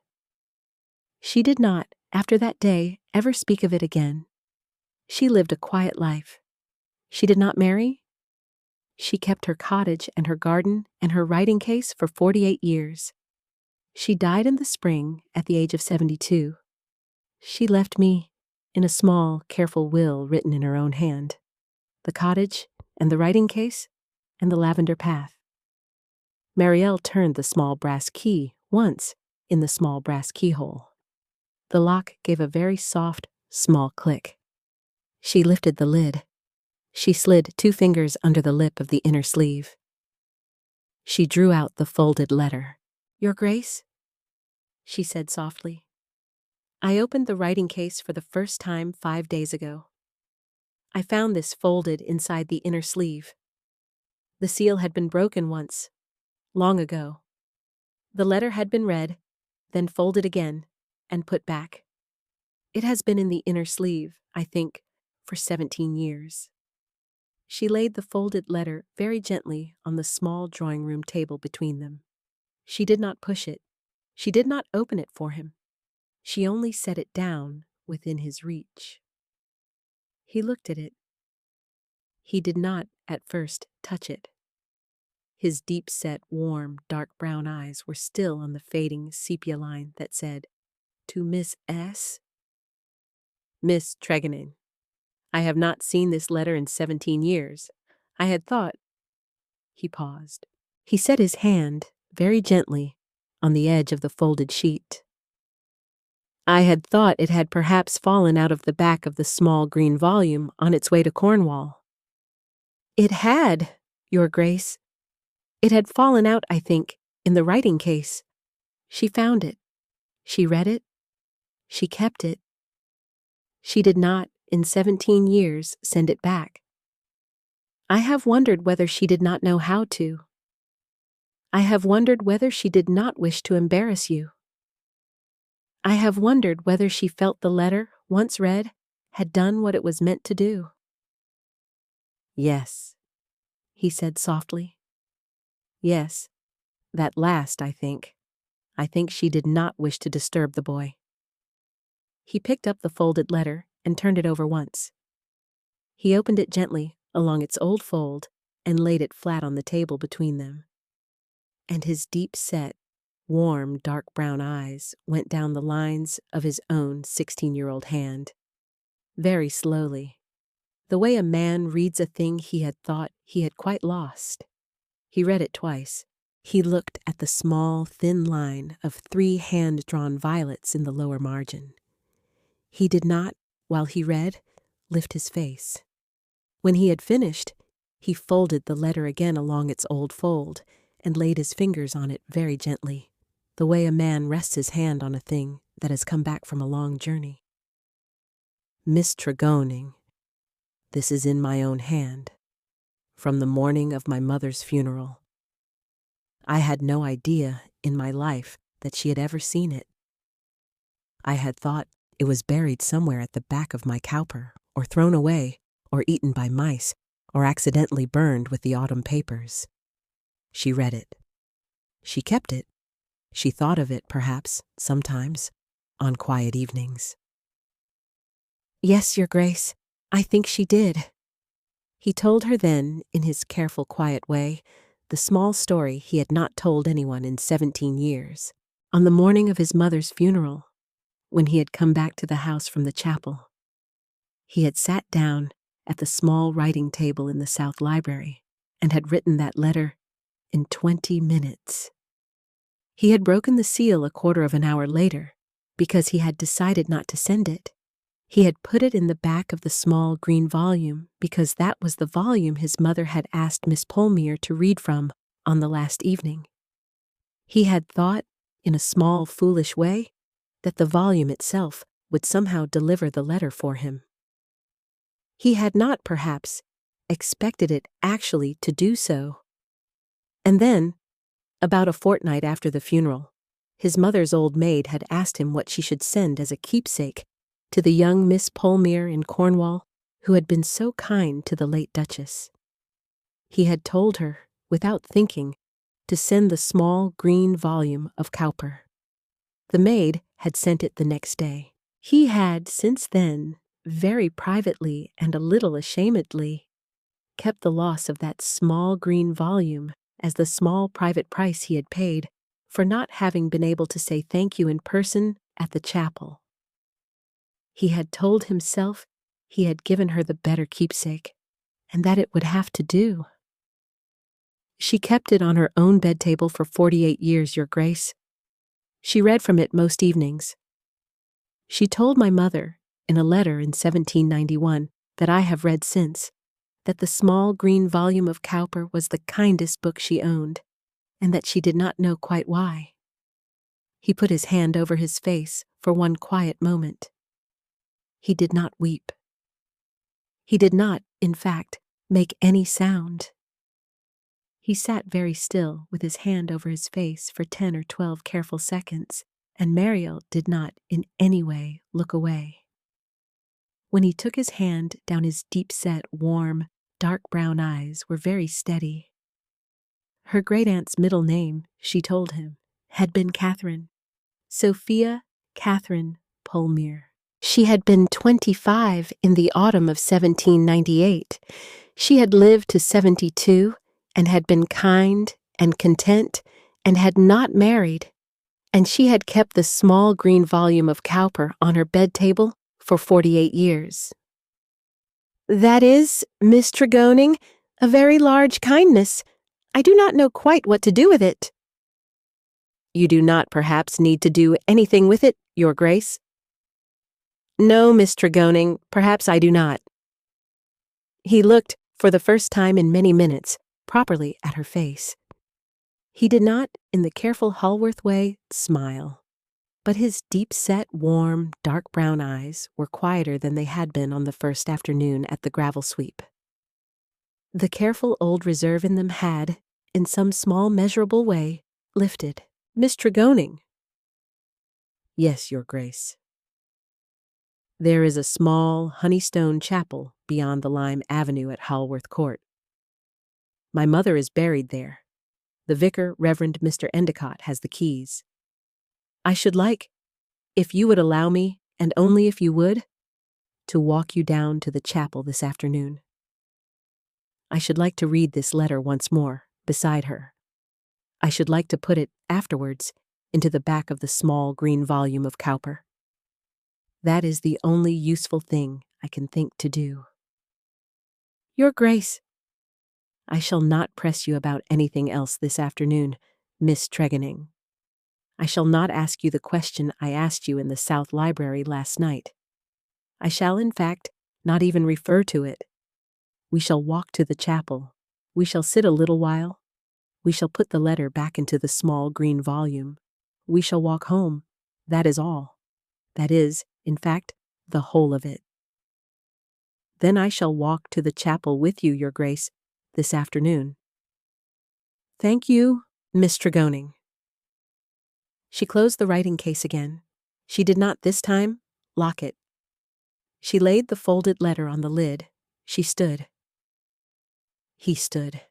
Speaker 1: She did not, after that day, ever speak of it again. She lived a quiet life. She did not marry. She kept her cottage and her garden and her writing case for 48 years. She died in the spring at the age of 72. She left me, in a small, careful will written in her own hand, the cottage and the writing case and the lavender path. Mariel turned the small brass key once in the small brass keyhole. The lock gave a very soft, small click. She lifted the lid. She slid 2 fingers under the lip of the inner sleeve. She drew out the folded letter. Your Grace, she said softly, I opened the writing case for the first time 5 days ago. I found this folded inside the inner sleeve. The seal had been broken once, long ago. The letter had been read, then folded again, and put back. It has been in the inner sleeve, I think, for 17 years. She laid the folded letter very gently on the small drawing-room table between them. She did not push it. She did not open it for him. She only set it down within his reach. He looked at it. He did not, at first, touch it. His deep-set, warm, dark brown eyes were still on the fading sepia line that said, "To Miss S." "Miss Tregonning, I have not seen this letter in 17 years. I had thought—" He paused. He set his hand, very gently, on the edge of the folded sheet. "I had thought it had perhaps fallen out of the back of the small green volume on its way to Cornwall." "It had, Your Grace. It had fallen out, I think, in the writing case. She found it. She read it. She kept it. She did not, in 17 years, send it back. I have wondered whether she did not know how to. I have wondered whether she did not wish to embarrass you. I have wondered whether she felt the letter, once read, had done what it was meant to do." "Yes," he said softly. "Yes, that last, I think. I think she did not wish to disturb the boy." He picked up the folded letter and turned it over once. He opened it gently along its old fold and laid it flat on the table between them. And his deep-set, warm, dark brown eyes went down the lines of his own 16-year-old hand, very slowly, the way a man reads a thing he had thought he had quite lost. He read it twice. He looked at the small, thin line of 3 hand-drawn violets in the lower margin. He did not, while he read, lift his face. When he had finished, he folded the letter again along its old fold and laid his fingers on it very gently, the way a man rests his hand on a thing that has come back from a long journey. "Miss Tregonning, this is in my own hand, from the morning of my mother's funeral. I had no idea in my life that she had ever seen it. I had thought it was buried somewhere at the back of my cowper, or thrown away, or eaten by mice, or accidentally burned with the autumn papers. She read it. She kept it. She thought of it, perhaps, sometimes, on quiet evenings." "Yes, Your Grace, I think she did." He told her then, in his careful, quiet way, the small story he had not told anyone in 17 years, on the morning of his mother's funeral, when he had come back to the house from the chapel. He had sat down at the small writing table in the South Library and had written that letter in 20 minutes. He had broken the seal a quarter of an hour later because he had decided not to send it. He had put it in the back of the small green volume because that was the volume his mother had asked Miss Polmere to read from on the last evening. He had thought, in a small, foolish way, that the volume itself would somehow deliver the letter for him. He had not, perhaps, expected it actually to do so. And then, about a fortnight after the funeral, his mother's old maid had asked him what she should send as a keepsake to the young Miss Polmere in Cornwall, who had been so kind to the late Duchess. He had told her, without thinking, to send the small green volume of Cowper. The maid had sent it the next day. He had, since then, very privately and a little ashamedly, kept the loss of that small green volume as the small private price he had paid for not having been able to say thank you in person at the chapel. He had told himself he had given her the better keepsake, and that it would have to do. She kept it on her own bed table for 48 years, Your Grace. She read from it most evenings. She told my mother, in a letter in 1791, that I have read since, that the small green volume of Cowper was the kindest book she owned, and that she did not know quite why. He put his hand over his face for one quiet moment. He did not weep. He did not, in fact, make any sound. He sat very still with his hand over his face for 10 or 12 careful seconds, and Mariel did not in any way look away. When he took his hand down, his deep-set, warm, dark brown eyes were very steady. Her great-aunt's middle name, she told him, had been Catherine, Sophia Catherine Polmere. She had been 25 in the autumn of 1798. She had lived to 72 and had been kind and content and had not married, and she had kept the small green volume of Cowper on her bed table for 48 years. "That is, Miss Tregoning, a very large kindness. I do not know quite what to do with it." "You do not perhaps need to do anything with it, Your Grace?" "No, Miss Tregoning, perhaps I do not." He looked, for the first time in many minutes, properly at her face. He did not, in the careful Haworth way, smile, but his deep-set, warm, dark brown eyes were quieter than they had been on the first afternoon at the gravel sweep. The careful old reserve in them had, in some small measurable way, lifted. "Miss Tregoning." "Yes, Your Grace." "There is a small honeystone chapel beyond the lime avenue at Haworth Court. My mother is buried there. The vicar, Reverend Mr. Endicott, has the keys. I should like, if you would allow me, and only if you would, to walk you down to the chapel this afternoon. I should like to read this letter once more, beside her. I should like to put it, afterwards, into the back of the small green volume of Cowper. That is the only useful thing I can think to do." "Your Grace." "I shall not press you about anything else this afternoon, Miss Tregoning. I shall not ask you the question I asked you in the South Library last night. I shall, in fact, not even refer to it. We shall walk to the chapel. We shall sit a little while. We shall put the letter back into the small green volume. We shall walk home. That is all. That is, in fact, the whole of it. Then I shall walk to the chapel with you, Your Grace, this afternoon." "Thank you, Miss Tregoning." She closed the writing case again. She did not, this time, lock it. She laid the folded letter on the lid. She stood. He stood.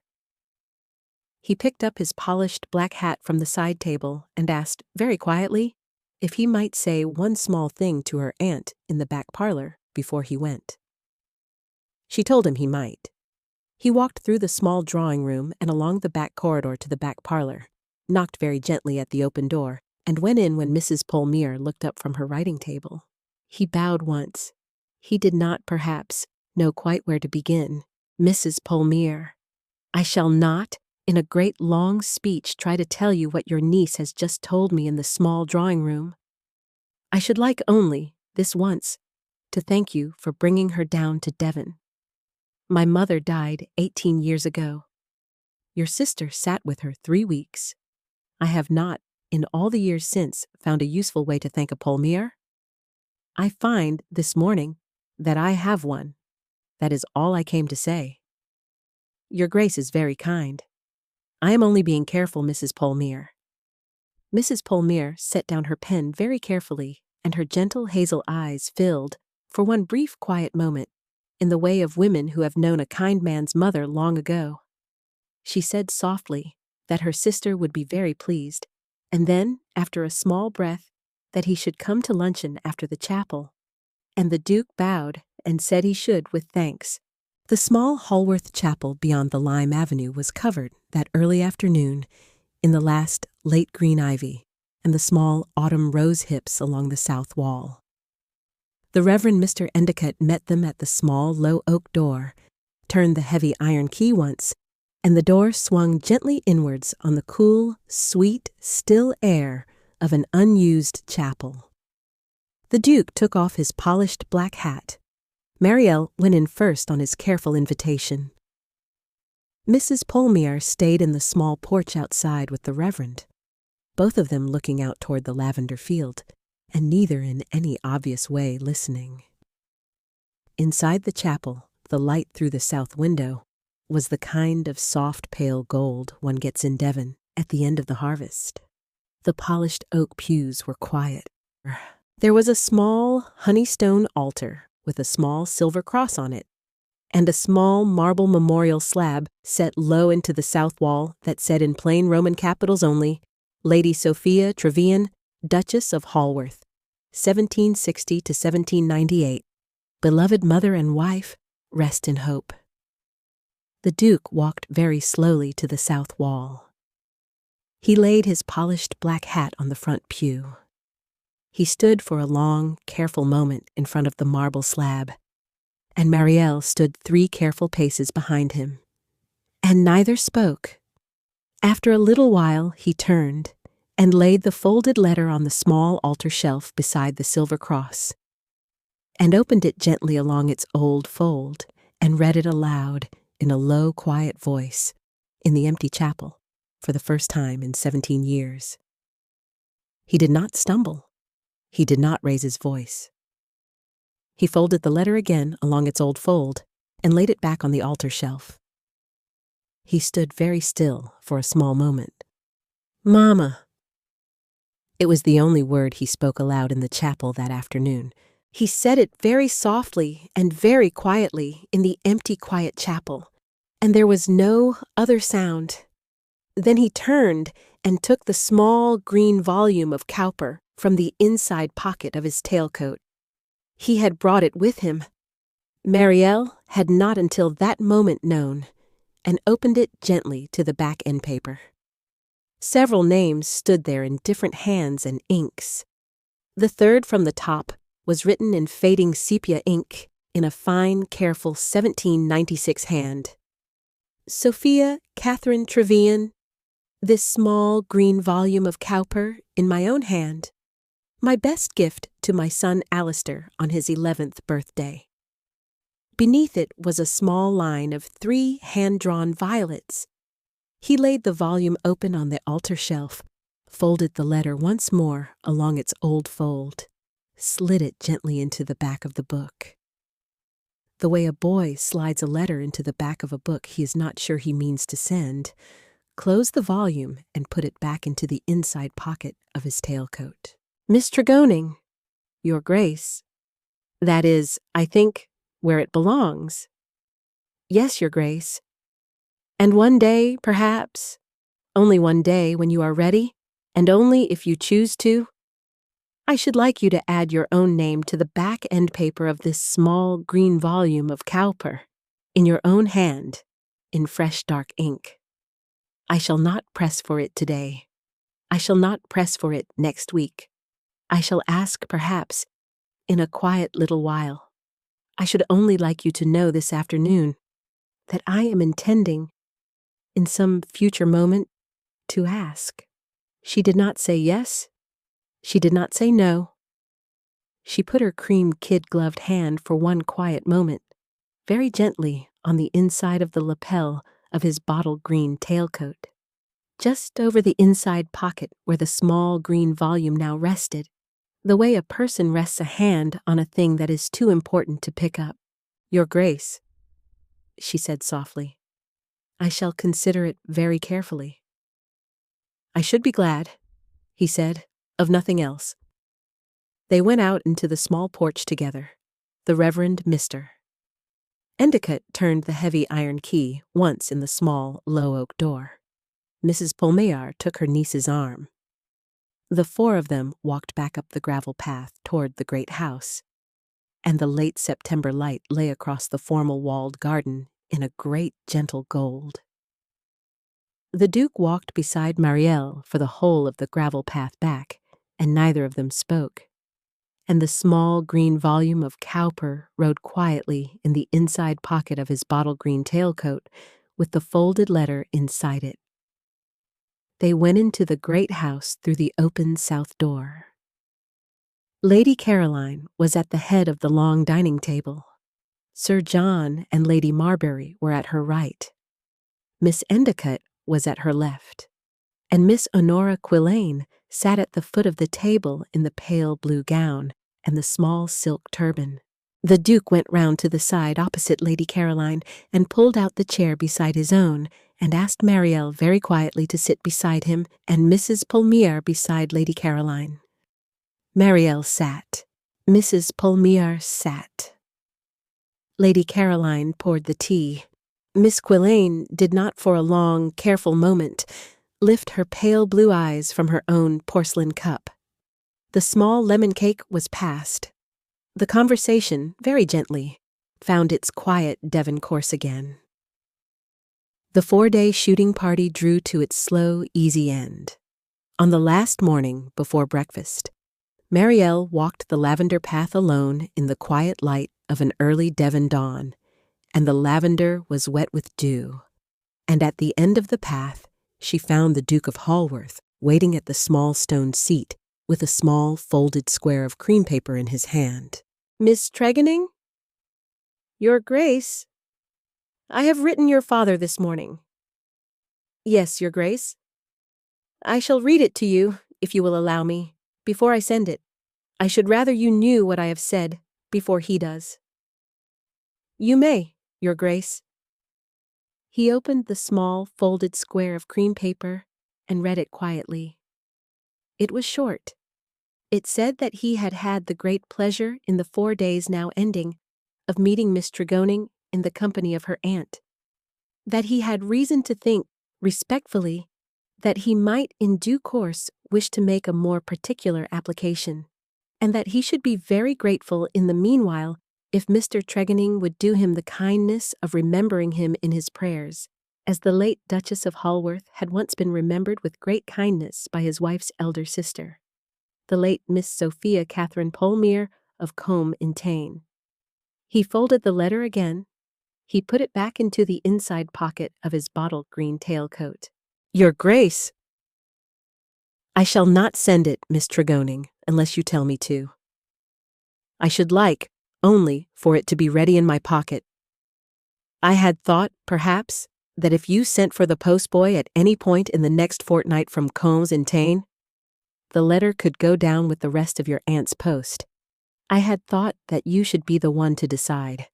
Speaker 1: He picked up his polished black hat from the side table and asked, very quietly, if he might say one small thing to her aunt in the back parlor before he went. She told him he might. He walked through the small drawing room and along the back corridor to the back parlor, knocked very gently at the open door, and went in when Mrs. Polmere looked up from her writing table. He bowed once. He did not, perhaps, know quite where to begin. "Mrs. Polmere, I shall not, in a great long speech, try to tell you what your niece has just told me in the small drawing room. I should like only, this once, to thank you for bringing her down to Devon. My mother died 18 years ago. Your sister sat with her 3 weeks. I have not, in all the years since, found a useful way to thank a Polmere. I find, this morning, that I have one. That is all I came to say. Your Grace is very kind. I am only being careful, Mrs. Polmere." Mrs. Polmere set down her pen very carefully, and her gentle hazel eyes filled, for one brief quiet moment, in the way of women who have known a kind man's mother long ago. She said softly that her sister would be very pleased, and then, after a small breath, that he should come to luncheon after the chapel. And the Duke bowed and said he should with thanks. The small Haworth chapel beyond the lime avenue was covered, that early afternoon, in the last late green ivy and the small autumn rose hips along the south wall. The Reverend Mr. Endicott met them at the small low oak door, turned the heavy iron key once, and the door swung gently inwards on the cool, sweet, still air of an unused chapel. The Duke took off his polished black hat. Mariel went in first on his careful invitation. Mrs. Polmere stayed in the small porch outside with the Reverend, both of them looking out toward the lavender field, and neither in any obvious way listening. Inside the chapel, the light through the south window was the kind of soft pale gold one gets in Devon at the end of the harvest. The polished oak pews were quiet. There was a small honeystone altar with a small silver cross on it, and a small marble memorial slab set low into the south wall that said in plain Roman capitals only, Lady Sophia Trevelyan, Duchess of Halworth, 1760 to 1798. Beloved mother and wife, rest in hope. The Duke walked very slowly to the south wall. He laid his polished black hat on the front pew. He stood for a long, careful moment in front of the marble slab, and Marielle stood 3 careful paces behind him. And neither spoke. After a little while he turned and laid the folded letter on the small altar shelf beside the silver cross, and opened it gently along its old fold, and read it aloud in a low, quiet voice in the empty chapel for the first time in 17 years. He did not stumble. He did not raise his voice. He folded the letter again along its old fold and laid it back on the altar shelf. He stood very still for a small moment. "Mama." It was the only word he spoke aloud in the chapel that afternoon. He said it very softly and very quietly in the empty, quiet chapel, and there was no other sound. Then he turned and took the small green volume of Cowper from the inside pocket of his tailcoat. He had brought it with him. Marielle had not until that moment known, and opened it gently to the back end paper. Several names stood there in different hands and inks. The third from the top was written in fading sepia ink in a fine, careful 1796 hand. Sophia Catherine Trevelyan, this small green volume of Cowper in my own hand, my best gift to my son Alistair on his 11th birthday. Beneath it was a small line of 3 hand-drawn violets. He laid the volume open on the altar shelf, folded the letter once more along its old fold, slid it gently into the back of the book. The way a boy slides a letter into the back of a book he is not sure he means to send, closed the volume and put it back into the inside pocket of his tailcoat. "Miss Tregoning, Your Grace. That is, I think, where it belongs." "Yes, Your Grace. And one day, perhaps, only one day when you are ready, and only if you choose to, I should like you to add your own name to the back end paper of this small green volume of Cowper, in your own hand, in fresh dark ink. I shall not press for it today. I shall not press for it next week. I shall ask, perhaps, in a quiet little while. I should only like you to know this afternoon that I am intending, in some future moment, to ask." She did not say yes. She did not say no. She put her cream kid-gloved hand for one quiet moment, very gently on the inside of the lapel of his bottle green tailcoat, just over the inside pocket where the small green volume now rested, the way a person rests a hand on a thing that is too important to pick up. "Your Grace," she said softly, "I shall consider it very carefully." "I should be glad," he said, "of nothing else." They went out into the small porch together, the Reverend Mr. Endicott turned the heavy iron key once in the small, low oak door. Mrs. Pulmayar took her niece's arm. The 4 of them walked back up the gravel path toward the great house, and the late September light lay across the formal walled garden in a great gentle gold. The Duke walked beside Marielle for the whole of the gravel path back, and neither of them spoke. And the small green volume of Cowper rode quietly in the inside pocket of his bottle green tailcoat with the folded letter inside it. They went into the great house through the open south door. Lady Caroline was at the head of the long dining table. Sir John and Lady Marbury were at her right. Miss Endicott was at her left, and Miss Honora Quillane sat at the foot of the table in the pale blue gown and the small silk turban. The Duke went round to the side opposite Lady Caroline and pulled out the chair beside his own and asked Marielle very quietly to sit beside him and Mrs. Pulmier beside Lady Caroline. Marielle sat. Mrs. Pulmier sat. Lady Caroline poured the tea. Miss Quillane did not for a long, careful moment lift her pale blue eyes from her own porcelain cup. The small lemon cake was passed. The conversation, very gently, found its quiet Devon course again. The 4-day shooting party drew to its slow, easy end. On the last morning before breakfast, Marielle walked the lavender path alone in the quiet light of an early Devon dawn, and the lavender was wet with dew. And at the end of the path, she found the Duke of Hallworth waiting at the small stone seat with a small folded square of cream paper in his hand. "Miss Tregonning? Your Grace, I have written your father this morning." "Yes, Your Grace. I shall read it to you, if you will allow me, before I send it. I should rather you knew what I have said before he does." "You may, Your Grace." He opened the small folded square of cream paper and read it quietly. It was short. It said that he had had the great pleasure in the 4 days now ending of meeting Miss Tregonning in the company of her aunt, that he had reason to think, respectfully, that he might in due course wish to make a more particular application, and that he should be very grateful in the meanwhile if Mr. Tregonning would do him the kindness of remembering him in his prayers, as the late Duchess of Hallworth had once been remembered with great kindness by his wife's elder sister, the late Miss Sophia Catherine Pulmier of Combe in Tain. He folded the letter again. He put it back into the inside pocket of his bottle green tailcoat. "Your Grace, I shall not send it, Miss Tregonning, unless you tell me to. I should like, only, for it to be ready in my pocket. I had thought, perhaps, that if you sent for the postboy at any point in the next fortnight from Combes in Tain, the letter could go down with the rest of your aunt's post. I had thought that you should be the one to decide."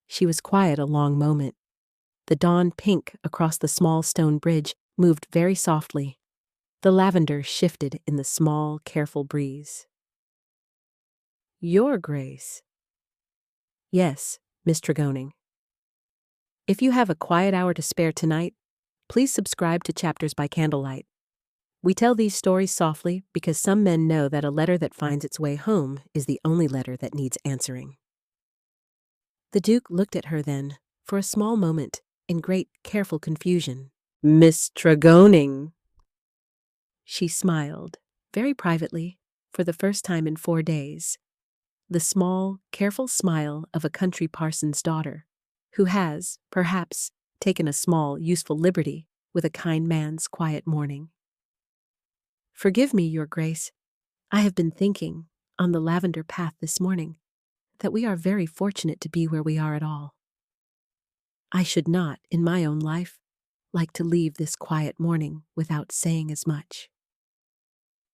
Speaker 1: She was quiet a long moment. The dawn pink across the small stone bridge moved very softly. The lavender shifted in the small, careful breeze. "Your Grace." "Yes, Miss Tregonning. If you have a quiet hour to spare tonight, please subscribe to Chapters by Candlelight. We tell these stories softly because some men know that a letter that finds its way home is the only letter that needs answering." The Duke looked at her then, for a small moment, in great, careful confusion. "Miss Tregonning." She smiled, very privately, for the first time in 4 days. The small, careful smile of a country parson's daughter, who has, perhaps, taken a small, useful liberty with a kind man's quiet morning. "Forgive me, Your Grace. I have been thinking, on the lavender path this morning, that we are very fortunate to be where we are at all. I should not, in my own life, like to leave this quiet morning without saying as much."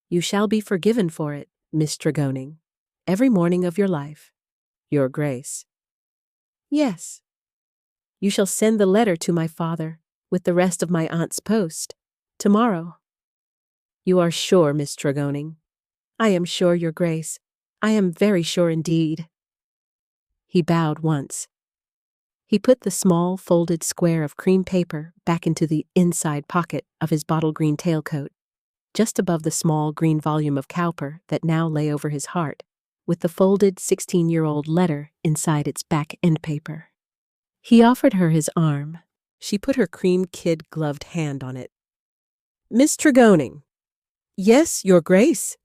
Speaker 1: "You shall be forgiven for it, Miss Tregonning, every morning of your life, Your Grace." "Yes. You shall send the letter to my father, with the rest of my aunt's post, tomorrow." "You are sure, Miss Tregonning?" "I am sure, Your Grace. I am very sure indeed." He bowed once. He put the small folded square of cream paper back into the inside pocket of his bottle green tailcoat, just above the small green volume of Cowper that now lay over his heart, with the folded 16-year-old letter inside its back end paper. He offered her his arm. She put her cream kid gloved hand on it. "Miss Tregonning." "Yes, Your Grace."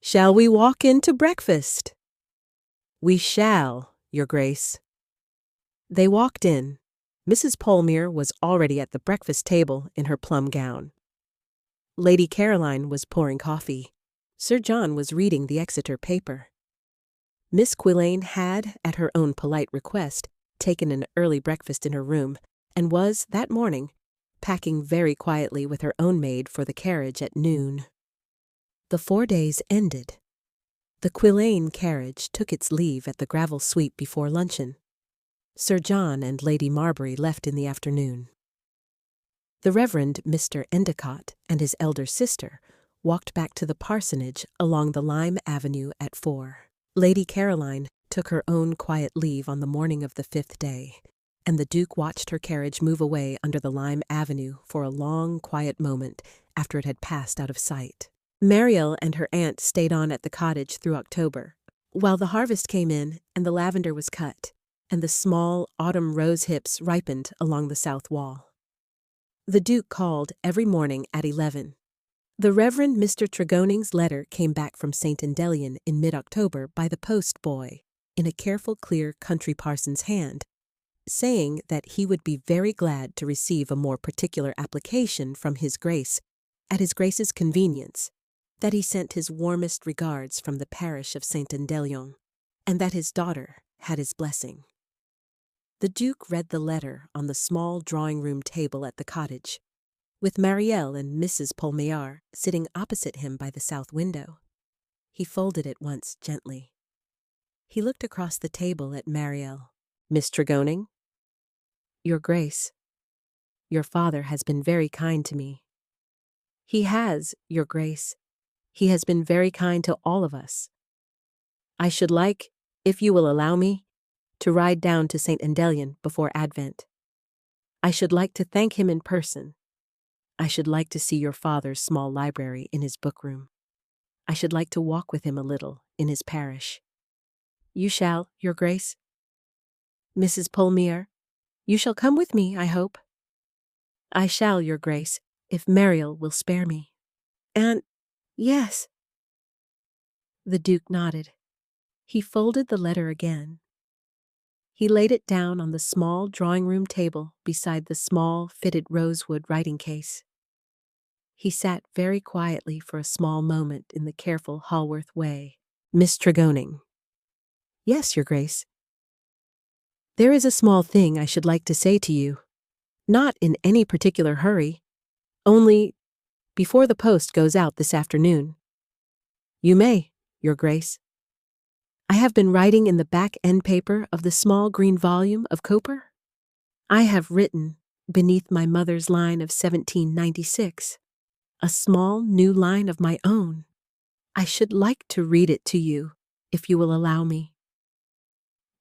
Speaker 1: "Shall we walk in to breakfast?" "We shall, Your Grace." They walked in. Mrs. Pulmier was already at the breakfast table in her plum gown. Lady Caroline was pouring coffee. Sir John was reading the Exeter paper. Miss Quillane had, at her own polite request, taken an early breakfast in her room, and was, that morning, packing very quietly with her own maid for the carriage at noon. The 4 days ended. The Quillane carriage took its leave at the gravel sweep before luncheon. Sir John and Lady Marbury left in the afternoon. The Reverend Mr. Endicott and his elder sister walked back to the parsonage along the Lime Avenue at 4. Lady Caroline took her own quiet leave on the morning of the 5th day, and the Duke watched her carriage move away under the Lime Avenue for a long, quiet moment after it had passed out of sight. Mariel and her aunt stayed on at the cottage through October, while the harvest came in and the lavender was cut, and the small autumn rose hips ripened along the south wall. The Duke called every morning at 11. The Reverend Mr. Tregoning's letter came back from St. Endellion in mid-October by the post boy, in a careful, clear country parson's hand, saying that he would be very glad to receive a more particular application from His Grace, at His Grace's convenience, that he sent his warmest regards from the parish of St. Endellion, and that his daughter had his blessing. The Duke read the letter on the small drawing-room table at the cottage, with Mariel and Mrs. Polmear sitting opposite him by the south window. He folded it once gently. He looked across the table at Mariel. "Miss Tregoning?" "Your Grace, your father has been very kind to me." "He has, Your Grace. He has been very kind to all of us. I should like, if you will allow me, to ride down to St. Endellion before Advent. I should like to thank him in person. I should like to see your father's small library in his bookroom. I should like to walk with him a little in his parish. You shall, Your Grace? Mrs. Polmear, you shall come with me, I hope. I shall, Your Grace, if Mariel will spare me. And, yes. The Duke nodded. He folded the letter again. He laid it down on the small drawing-room table beside the small, fitted rosewood writing case. He sat very quietly for a small moment in the careful Haworth way. "Miss Tregoning." "Yes, Your Grace." "There is a small thing I should like to say to you. Not in any particular hurry. Only before the post goes out this afternoon." "You may, Your Grace." "I have been writing in the back-end paper of the small green volume of Cowper. I have written, beneath my mother's line of 1796, a small new line of my own. I should like to read it to you, if you will allow me."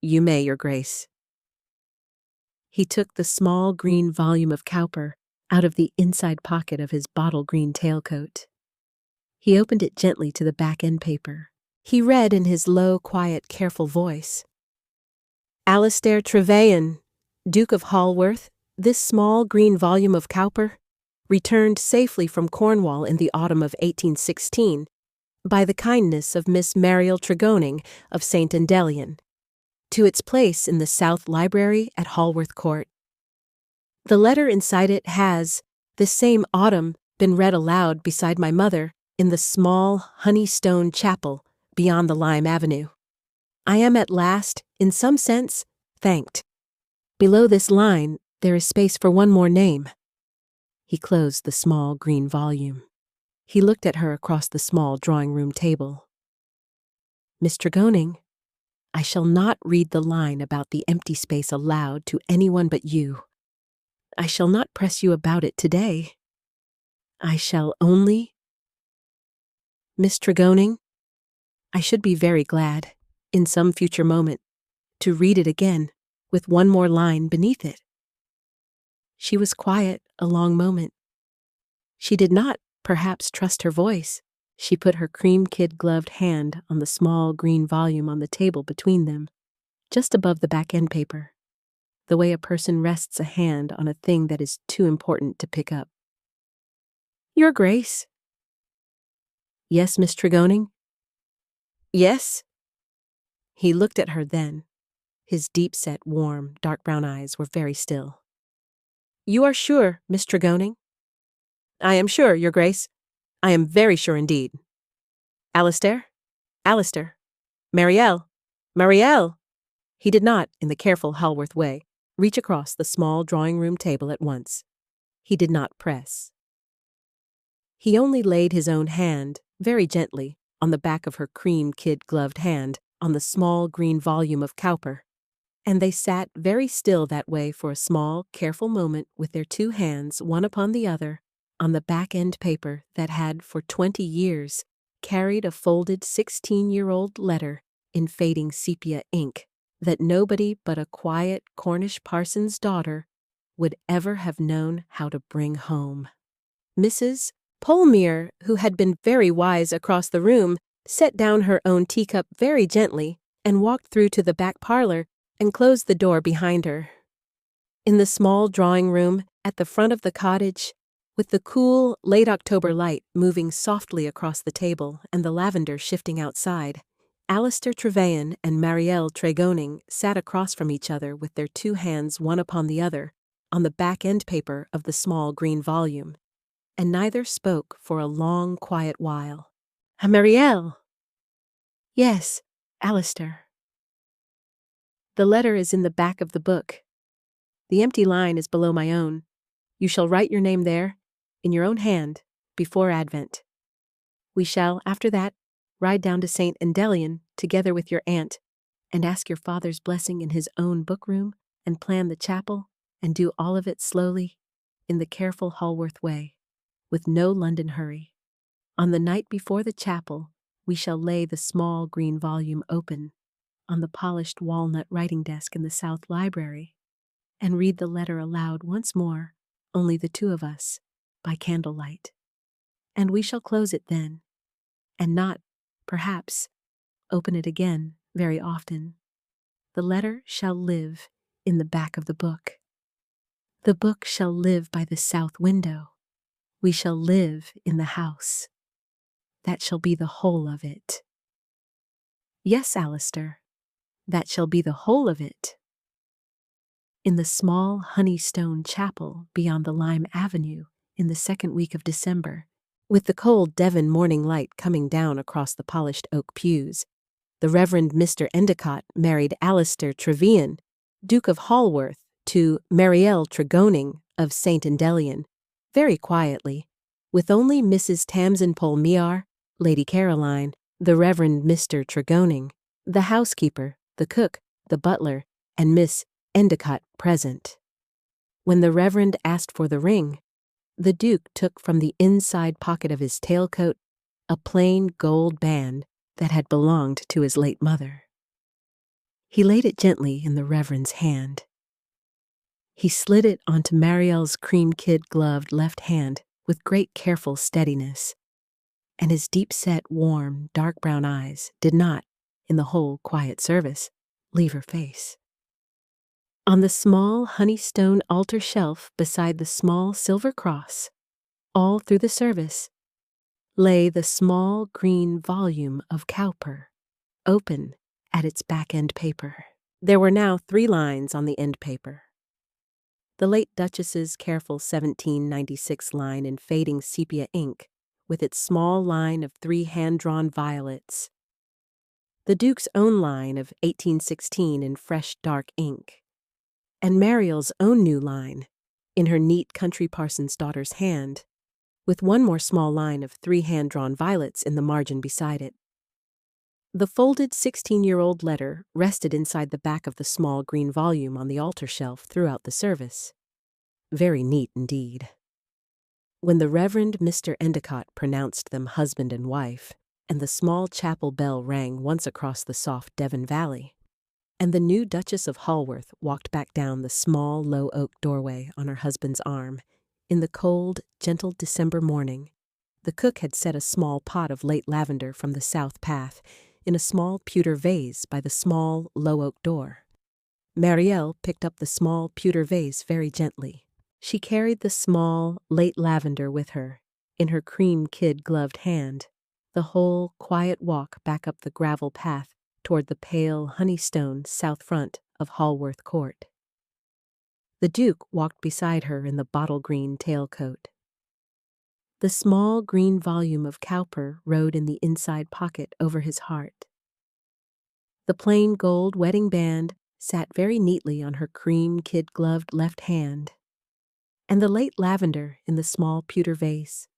Speaker 1: "You may, Your Grace." He took the small green volume of Cowper out of the inside pocket of his bottle green tailcoat. He opened it gently to the back-end paper. He read in his low, quiet, careful voice, "Alastair Trevelyan, Duke of Haworth, this small green volume of Cowper, returned safely from Cornwall in the autumn of 1816, by the kindness of Miss Mariel Tregoning of St. Endellion, to its place in the South Library at Haworth Court. The letter inside it has, this same autumn, been read aloud beside my mother in the small honey-stone chapel beyond the Lime Avenue. I am at last, in some sense, thanked. Below this line, there is space for one more name." He closed the small green volume. He looked at her across the small drawing-room table. "Miss Tregoning, I shall not read the line about the empty space aloud to anyone but you. I shall not press you about it today. I shall only... Miss Tregoning, I should be very glad, in some future moment, to read it again, with one more line beneath it." She was quiet a long moment. She did not, perhaps, trust her voice. She put her cream-kid-gloved hand on the small green volume on the table between them, just above the back-end paper, the way a person rests a hand on a thing that is too important to pick up. "Your Grace." "Yes, Miss Tregoning?" "Yes." He looked at her then. His deep-set, warm, dark-brown eyes were very still. "You are sure, Miss Tregoning?" "I am sure, Your Grace. I am very sure indeed. Alastair? Alastair? Mariel? Mariel?" He did not, in the careful Haworth way, reach across the small drawing-room table at once. He did not press. He only laid his own hand, very gently, on the back of her cream kid-gloved hand, on the small green volume of Cowper. And they sat very still that way for a small, careful moment with their two hands, one upon the other, on the back-end paper that had, for 20 years, carried a folded 16-year-old letter in fading sepia ink that nobody but a quiet Cornish parson's daughter would ever have known how to bring home. Mrs. Polmere, who had been very wise across the room, set down her own teacup very gently and walked through to the back parlor and closed the door behind her. In the small drawing room at the front of the cottage, with the cool, late October light moving softly across the table and the lavender shifting outside, Alistair Trevelyan and Marielle Tregoning sat across from each other with their two hands one upon the other on the back-end paper of the small green volume, and neither spoke for a long, quiet while. "Marielle!" "Yes, Alistair." "The letter is in the back of the book. The empty line is below my own. You shall write your name there, in your own hand, before Advent. We shall, after that, ride down to St. Endelion together with your aunt, and ask your father's blessing in his own book-room, and plan the chapel, and do all of it slowly, in the careful Haworth way, with no London hurry. On the night before the chapel, we shall lay the small green volume open on the polished walnut writing desk in the South Library, and read the letter aloud once more, only the two of us, by candlelight. And we shall close it then, and not, perhaps, open it again very often. The letter shall live in the back of the book. The book shall live by the south window. We shall live in the house. That shall be the whole of it." "Yes, Alistair, that shall be the whole of it." In the small Honeystone chapel beyond the Lime Avenue in the second week of December, with the cold Devon morning light coming down across the polished oak pews, the Reverend Mr. Endicott married Alistair Trevelyan, Duke of Haworth, to Marielle Tregoning of St. Endelion, very quietly, with only Mrs. Tamsin Polmere, Lady Caroline, the Reverend Mr. Tregoning, the housekeeper, the cook, the butler, and Miss Endicott present. When the Reverend asked for the ring, the Duke took from the inside pocket of his tailcoat a plain gold band that had belonged to his late mother. He laid it gently in the Reverend's hand. He slid it onto Marielle's cream kid-gloved left hand with great careful steadiness, and his deep-set, warm, dark brown eyes did not, in the whole quiet service, leave her face. On the small Honeystone altar shelf beside the small silver cross, all through the service, lay the small green volume of Cowper, open at its back-end paper. There were now 3 lines on the end paper. The late Duchess's careful 1796 line in fading sepia ink, with its small line of 3 hand-drawn violets. The Duke's own line of 1816 in fresh dark ink. And Marielle's own new line, in her neat country parson's daughter's hand, with one more small line of 3 hand-drawn violets in the margin beside it. The folded 16-year-old letter rested inside the back of the small green volume on the altar shelf throughout the service. Very neat indeed. When the Reverend Mr. Endicott pronounced them husband and wife, and the small chapel bell rang once across the soft Devon Valley, and the new Duchess of Haworth walked back down the small low oak doorway on her husband's arm, in the cold, gentle December morning, the cook had set a small pot of late lavender from the south path in a small pewter vase by the small low oak door. Marielle picked up the small pewter vase very gently. She carried the small, late lavender with her, in her cream kid-gloved hand, the whole quiet walk back up the gravel path toward the pale Honeystone south front of Haworth Court. The Duke walked beside her in the bottle-green tailcoat. The small green volume of Cowper rode in the inside pocket over his heart. The plain gold wedding band sat very neatly on her cream kid-gloved left hand, and the late lavender in the small pewter vase,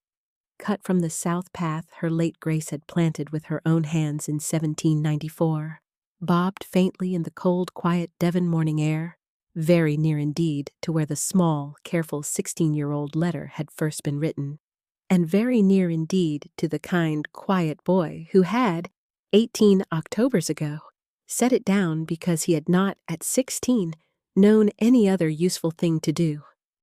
Speaker 1: cut from the south path her late Grace had planted with her own hands in 1794, bobbed faintly in the cold, quiet Devon morning air, very near indeed to where the small, careful 16-year-old letter had first been written, and very near indeed to the kind, quiet boy who had, 18 Octobers ago, set it down because he had not, at 16, known any other useful thing to do.